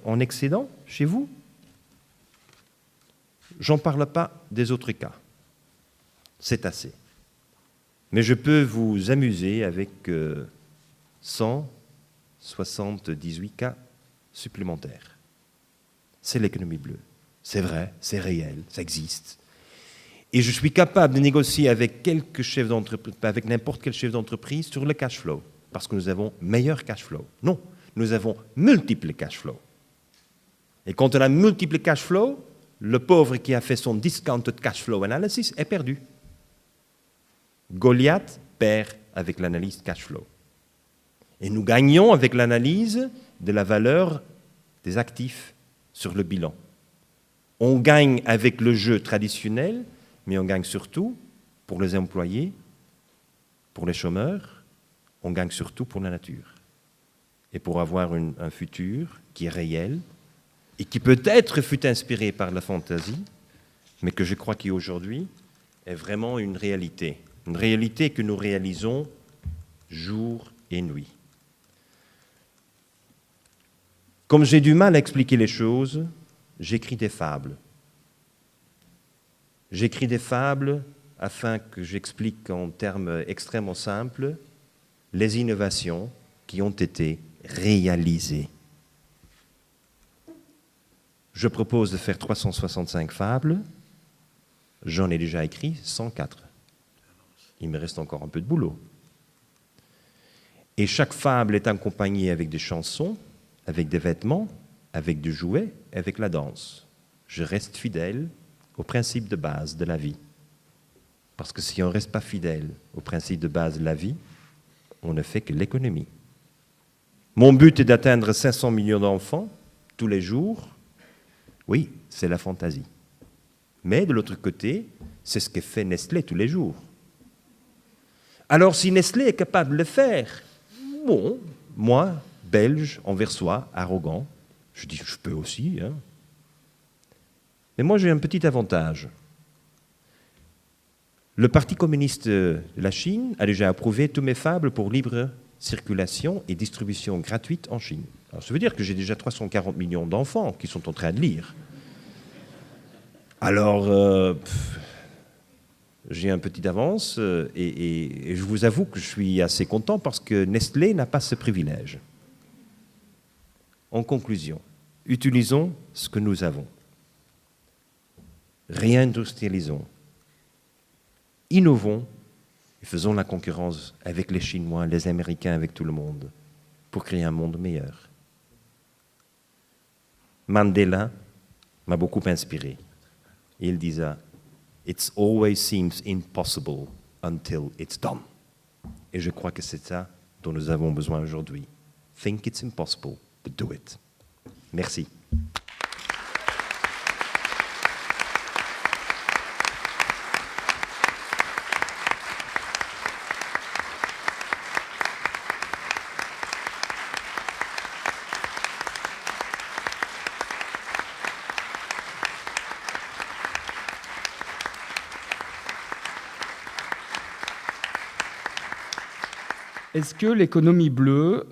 en excédent chez vous? J'en parle pas des autres cas. C'est assez. Mais je peux vous amuser avec 178 cas supplémentaires. C'est l'économie bleue. C'est vrai, c'est réel, ça existe. Et je suis capable de négocier avec avec n'importe quel chef d'entreprise sur le cash flow, parce que nous avons meilleur cash flow. Non, nous avons multiples cash flow. Et quand on a multiples cash flow, le pauvre qui a fait son discounted cash flow analysis est perdu. Goliath perd avec l'analyse cash flow. Et nous gagnons avec l'analyse de la valeur des actifs sur le bilan. On gagne avec le jeu traditionnel, mais on gagne surtout pour les employés, pour les chômeurs, on gagne surtout pour la nature. Et pour avoir un futur qui est réel et qui peut-être fut inspiré par la fantaisie, mais que je crois qu'aujourd'hui est vraiment une réalité que nous réalisons jour et nuit. Comme j'ai du mal à expliquer les choses, j'écris des fables. J'écris des fables afin que j'explique en termes extrêmement simples les innovations qui ont été réalisées. Je propose de faire 365 fables. J'en ai déjà écrit 104. Il me reste encore un peu de boulot. Et chaque fable est accompagnée avec des chansons, avec des vêtements, avec des jouets, avec la danse. Je reste fidèle au principe de base de la vie. Parce que si on ne reste pas fidèle au principe de base de la vie, on ne fait que l'économie. Mon but est d'atteindre 500 millions d'enfants tous les jours. Oui, c'est la fantaisie. Mais de l'autre côté, c'est ce que fait Nestlé tous les jours. Alors si Nestlé est capable de le faire, bon, moi, belge, anversois, arrogant, je dis je peux aussi. Hein. Mais moi j'ai un petit avantage. Le Parti communiste de la Chine a déjà approuvé tous mes fables pour libre circulation et distribution gratuite en Chine. Alors, ça veut dire que j'ai déjà 340 millions d'enfants qui sont en train de lire. Alors, j'ai un petit avance et je vous avoue que je suis assez content parce que Nestlé n'a pas ce privilège. En conclusion, utilisons ce que nous avons. Réindustrialisons. Innovons et faisons la concurrence avec les Chinois, les Américains, avec tout le monde, pour créer un monde meilleur. Mandela m'a beaucoup inspiré. Il disait « It always seems impossible until it's done ». Et je crois que c'est ça dont nous avons besoin aujourd'hui. Think it's impossible, but do it. Merci. Est-ce que l'économie bleue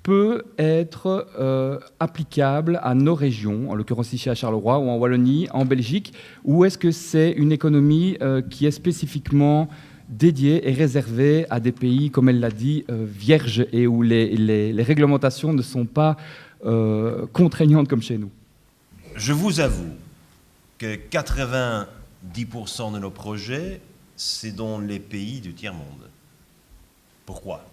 peut être applicable à nos régions, en l'occurrence ici à Charleroi ou en Wallonie, en Belgique, ou est-ce que c'est une économie qui est spécifiquement dédiée et réservée à des pays, comme elle l'a dit, vierges et où les réglementations ne sont pas contraignantes comme chez nous? Je vous avoue que 90% de nos projets, c'est dans les pays du tiers-monde. Pourquoi ?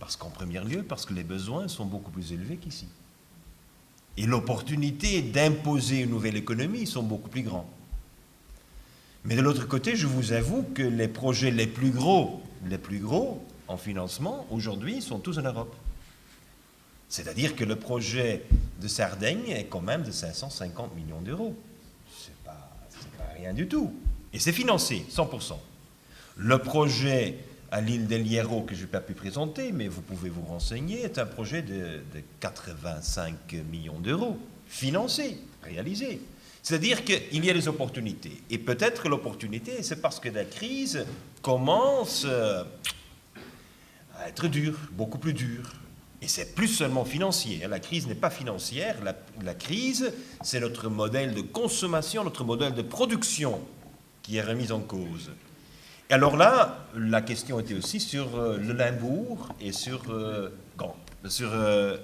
Parce qu'en premier lieu, parce que les besoins sont beaucoup plus élevés qu'ici. Et l'opportunité d'imposer une nouvelle économie sont beaucoup plus grands. Mais de l'autre côté, je vous avoue que les projets les plus gros en financement, aujourd'hui, sont tous en Europe. C'est-à-dire que le projet de Sardaigne est quand même de 550 millions d'euros. C'est pas rien du tout. Et c'est financé, 100%. Le projet à l'île del Hierro, que je n'ai pas pu présenter, mais vous pouvez vous renseigner, est un projet de 85 millions d'euros, financé, réalisé. C'est-à-dire qu'il y a des opportunités. Et peut-être l'opportunité, c'est parce que la crise commence à être dure, beaucoup plus dure. Et c'est plus seulement financier. La crise n'est pas financière. La crise, c'est notre modèle de consommation, notre modèle de production qui est remis en cause. Alors là, la question était aussi sur le Limbourg et sur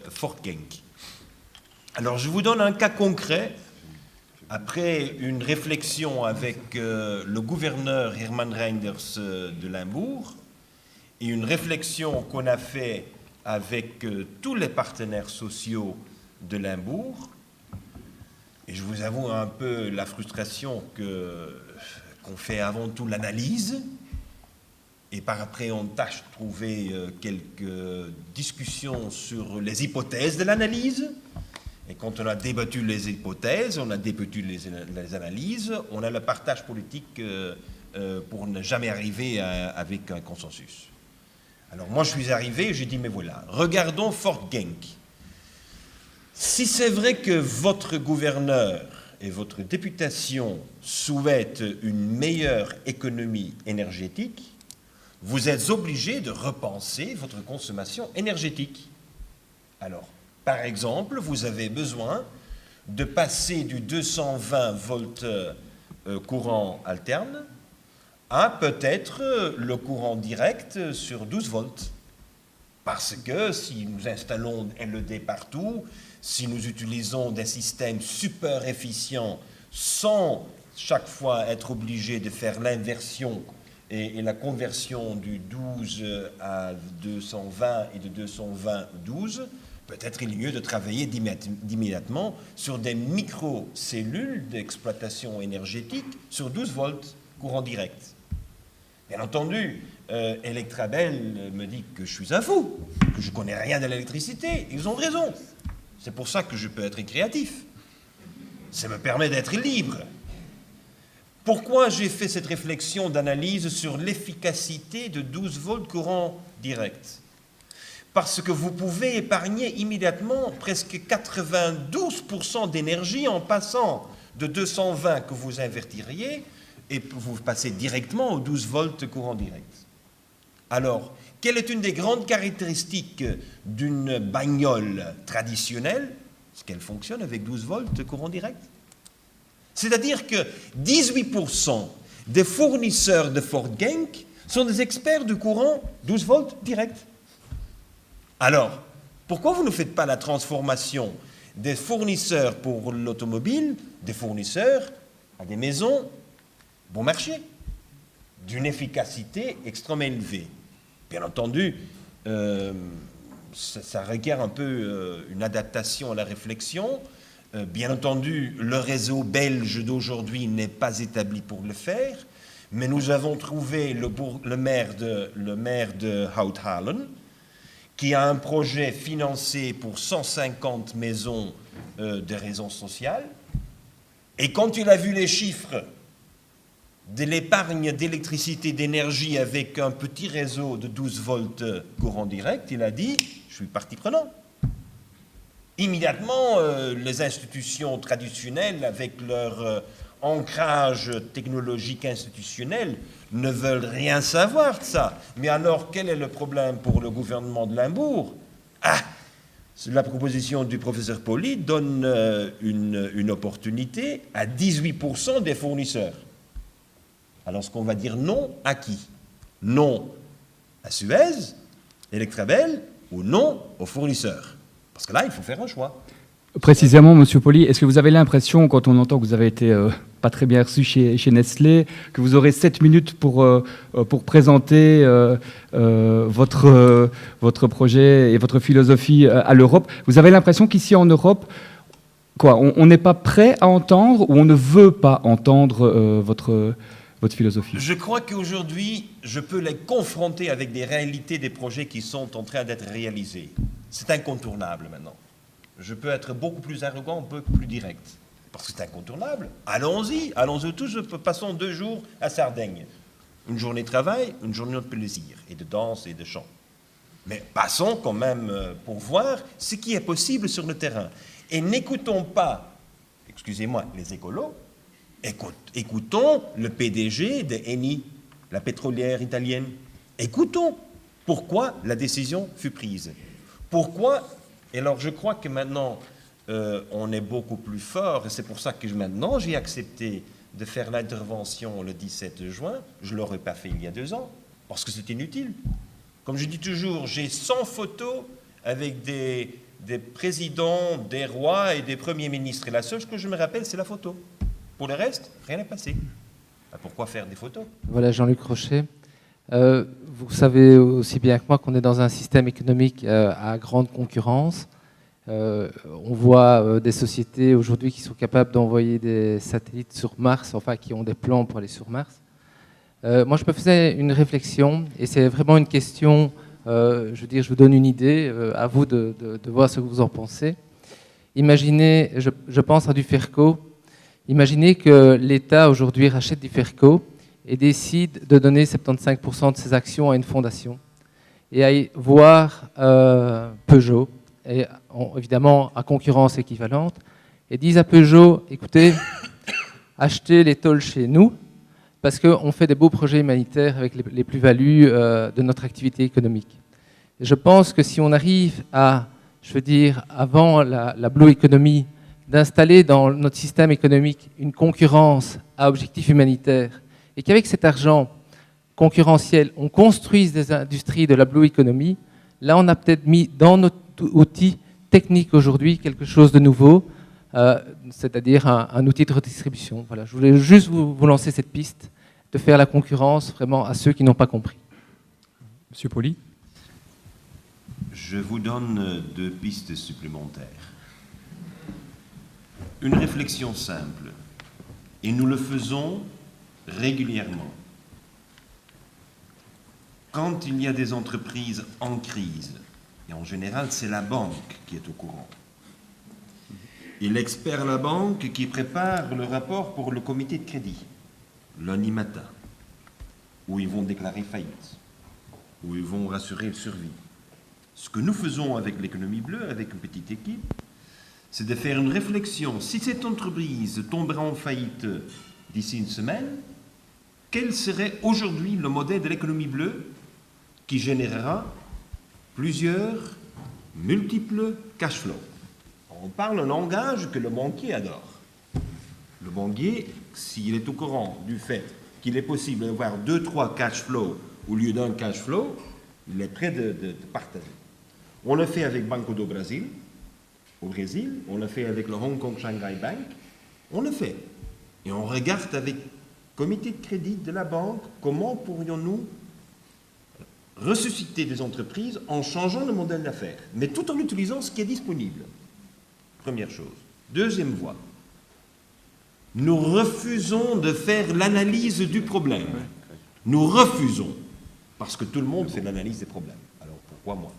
Fort Genk. Alors je vous donne un cas concret après une réflexion avec le gouverneur Hermann Reinders de Limbourg et une réflexion qu'on a fait avec tous les partenaires sociaux de Limbourg, et je vous avoue un peu la frustration qu'on fait avant tout l'analyse, et par après on tâche de trouver quelques discussions sur les hypothèses de l'analyse. Et quand on a débattu les hypothèses, on a débattu les analyses, on a le partage politique pour ne jamais arriver avec un consensus. Alors moi je suis arrivé et j'ai dit mais voilà, regardons Fort Genk. Si c'est vrai que votre gouverneur et votre députation souhaitent une meilleure économie énergétique, vous êtes obligé de repenser votre consommation énergétique. Alors, par exemple, vous avez besoin de passer du 220 volts courant alterne à peut-être le courant direct sur 12 volts. Parce que si nous installons LED partout, si nous utilisons des systèmes super efficients sans chaque fois être obligés de faire l'inversion et la conversion du 12 à 220 et de 220 à 12, peut-être il est mieux de travailler immédiatement sur des micro-cellules d'exploitation énergétique sur 12 volts, courant direct. Bien entendu, Electrabel me dit que je suis un fou, que je ne connais rien de l'électricité. Ils ont raison. C'est pour ça que je peux être créatif. Ça me permet d'être libre. Pourquoi j'ai fait cette réflexion d'analyse sur l'efficacité de 12 volts courant direct? Parce que vous pouvez épargner immédiatement presque 92% d'énergie en passant de 220 que vous invertiriez et vous passez directement aux 12 volts courant direct. Alors, quelle est une des grandes caractéristiques d'une bagnole traditionnelle? C'est qu'elle fonctionne avec 12 volts courant direct. C'est-à-dire que 18% des fournisseurs de Fort Genk sont des experts du courant 12 volts direct. Alors, pourquoi vous ne faites pas la transformation des fournisseurs pour l'automobile, des fournisseurs à des maisons bon marché, d'une efficacité extrêmement élevée? Bien entendu, ça requiert un peu une adaptation à la réflexion. Bien entendu, le réseau belge d'aujourd'hui n'est pas établi pour le faire, mais nous avons trouvé le maire de Hout-Halen, qui a un projet financé pour 150 maisons de raison sociale. Et quand il a vu les chiffres de l'épargne d'électricité, d'énergie avec un petit réseau de 12 volts courant direct, il a dit « je suis partie prenante ». Immédiatement, les institutions traditionnelles, avec leur ancrage technologique institutionnel, ne veulent rien savoir de ça. Mais alors, quel est le problème pour le gouvernement de Limbourg? La proposition du professeur Pauly donne une opportunité à 18% des fournisseurs. Alors, est-ce qu'on va dire non à qui? Non à Suez, Electrabel, ou non aux fournisseurs? Parce que là, il faut faire un choix. Précisément, Monsieur Pauly, est-ce que vous avez l'impression, quand on entend que vous avez été pas très bien reçu chez Nestlé, que vous aurez 7 minutes pour présenter votre projet et votre philosophie à l'Europe? Vous avez l'impression qu'ici en Europe, on n'est pas prêt à entendre ou on ne veut pas entendre votre philosophie? Je crois qu'aujourd'hui, je peux les confronter avec des réalités des projets qui sont en train d'être réalisés. C'est incontournable maintenant. Je peux être beaucoup plus arrogant, beaucoup plus direct. Parce que c'est incontournable. Allons-y tous, passons 2 jours à Sardaigne. Une journée de travail, une journée de plaisir, et de danse et de chant. Mais passons quand même pour voir ce qui est possible sur le terrain. Et n'écoutons pas, excusez-moi, les écolos, écoutons le PDG de Eni, la pétrolière italienne. Écoutons pourquoi la décision fut prise. Pourquoi? Et alors je crois que maintenant, on est beaucoup plus fort, et c'est pour ça que maintenant j'ai accepté de faire l'intervention le 17 juin. Je ne l'aurais pas fait il y a 2 ans, parce que c'est inutile. Comme je dis toujours, j'ai 100 photos avec des des présidents, des rois et des premiers ministres. Et la seule chose que je me rappelle, c'est la photo. Pour le reste, rien n'est passé. Pourquoi faire des photos? Voilà, Jean-Luc Rochet. Vous savez aussi bien que moi qu'on est dans un système économique à grande concurrence. On voit des sociétés aujourd'hui qui sont capables d'envoyer des satellites sur Mars, enfin qui ont des plans pour aller sur Mars. Moi, je me faisais une réflexion, et c'est vraiment une question, je veux dire, je vous donne une idée, à vous de voir ce que vous en pensez. Imaginez, je pense à Duferco, imaginez que l'État aujourd'hui rachète Duferco et décide de donner 75% de ses actions à une fondation, et à voir Peugeot, et évidemment à concurrence équivalente, et disent à Peugeot, écoutez, achetez les tôles chez nous, parce qu'on fait des beaux projets humanitaires avec les plus-values de notre activité économique. Et je pense que si on arrive à, je veux dire, avant la Blue Economy, d'installer dans notre système économique une concurrence à objectif humanitaire, et qu'avec cet argent concurrentiel, on construise des industries de la Blue Economy, là on a peut-être mis dans notre outil technique aujourd'hui quelque chose de nouveau, c'est-à-dire un outil de redistribution. Voilà, je voulais juste vous lancer cette piste de faire la concurrence vraiment à ceux qui n'ont pas compris. Monsieur Poli. Je vous donne 2 pistes supplémentaires. Une réflexion simple, et nous le faisons régulièrement. Quand il y a des entreprises en crise, et en général c'est la banque qui est au courant, et l'expert à la banque qui prépare le rapport pour le comité de crédit, lundi matin, où ils vont déclarer faillite, où ils vont rassurer le survie. Ce que nous faisons avec l'économie bleue, avec une petite équipe, c'est de faire une réflexion. Si cette entreprise tombera en faillite d'ici une semaine, quel serait aujourd'hui le modèle de l'économie bleue qui générera plusieurs multiples cash flows? On parle un langage que le banquier adore. Le banquier, s'il est au courant du fait qu'il est possible d'avoir 2-3 cash flows au lieu d'un cash flow, il est prêt de partager. On le fait avec Banco do Brasil, au Brésil, on le fait avec le Hong Kong Shanghai Bank, on le fait. Et on regarde avec le comité de crédit de la banque comment pourrions-nous ressusciter des entreprises en changeant le modèle d'affaires, mais tout en utilisant ce qui est disponible. Première chose. Deuxième voie. Nous refusons de faire l'analyse du problème. Nous refusons. Parce que tout le monde fait l'analyse des problèmes. Alors pourquoi moi?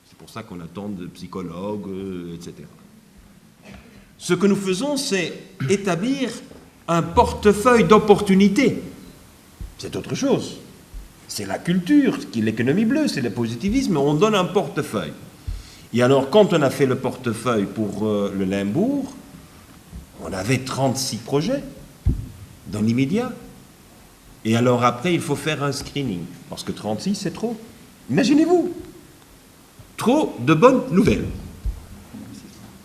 C'est pour ça qu'on attend de psychologues, etc. Ce que nous faisons, c'est établir un portefeuille d'opportunités. C'est autre chose. C'est la culture, qui est l'économie bleue, c'est le positivisme. On donne un portefeuille. Et alors, quand on a fait le portefeuille pour le Limbourg, on avait 36 projets dans l'immédiat. Et alors après, il faut faire un screening, parce que 36, c'est trop. Imaginez-vous, trop de bonnes nouvelles.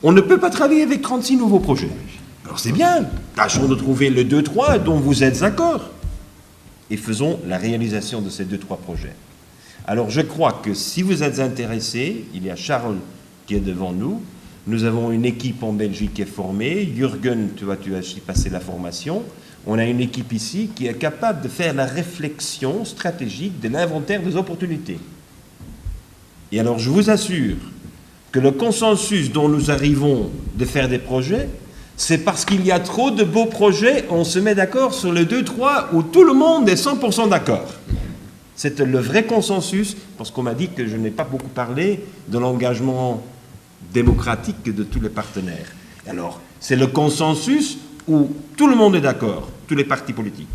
On ne peut pas travailler avec 36 nouveaux projets. Alors c'est bien, tâchons de trouver les 2-3 dont vous êtes d'accord. Et faisons la réalisation de ces 2-3 projets. Alors je crois que si vous êtes intéressés, il y a Charles qui est devant nous, nous avons une équipe en Belgique qui est formée, Jürgen, tu as aussi passé la formation, on a une équipe ici qui est capable de faire la réflexion stratégique de l'inventaire des opportunités. Et alors je vous assure que le consensus dont nous arrivons de faire des projets, c'est parce qu'il y a trop de beaux projets, on se met d'accord sur les 2-3 où tout le monde est 100% d'accord. C'est le vrai consensus, parce qu'on m'a dit que je n'ai pas beaucoup parlé de l'engagement démocratique de tous les partenaires. Alors, c'est le consensus où tout le monde est d'accord, tous les partis politiques,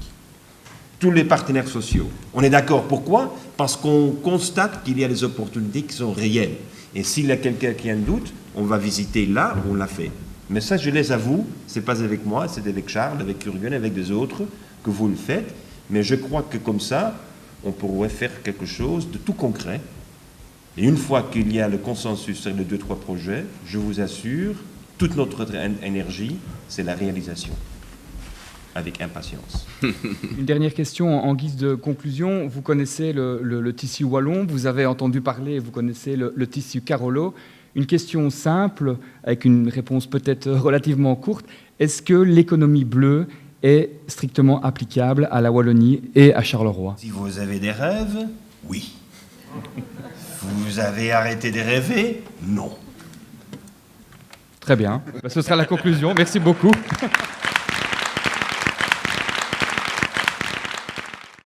tous les partenaires sociaux. On est d'accord, pourquoi? Parce qu'on constate qu'il y a des opportunités qui sont réelles. Et s'il y a quelqu'un qui a un doute, on va visiter là où on l'a fait. Mais ça, je laisse à vous, c'est pas avec moi, c'est avec Charles, avec Jürgen, avec des autres que vous le faites. Mais je crois que comme ça, on pourrait faire quelque chose de tout concret. Et une fois qu'il y a le consensus sur les 2-3 projets, je vous assure, toute notre énergie, c'est la réalisation, avec impatience. Une dernière question en guise de conclusion. Vous connaissez le tissu wallon, vous avez entendu parler, vous connaissez le tissu Carolo. Une question simple, avec une réponse peut-être relativement courte. Est-ce que l'économie bleue est strictement applicable à la Wallonie et à Charleroi? Si vous avez des rêves, oui. Vous avez arrêté de rêver? Non. Très bien. Ce sera la conclusion. Merci beaucoup.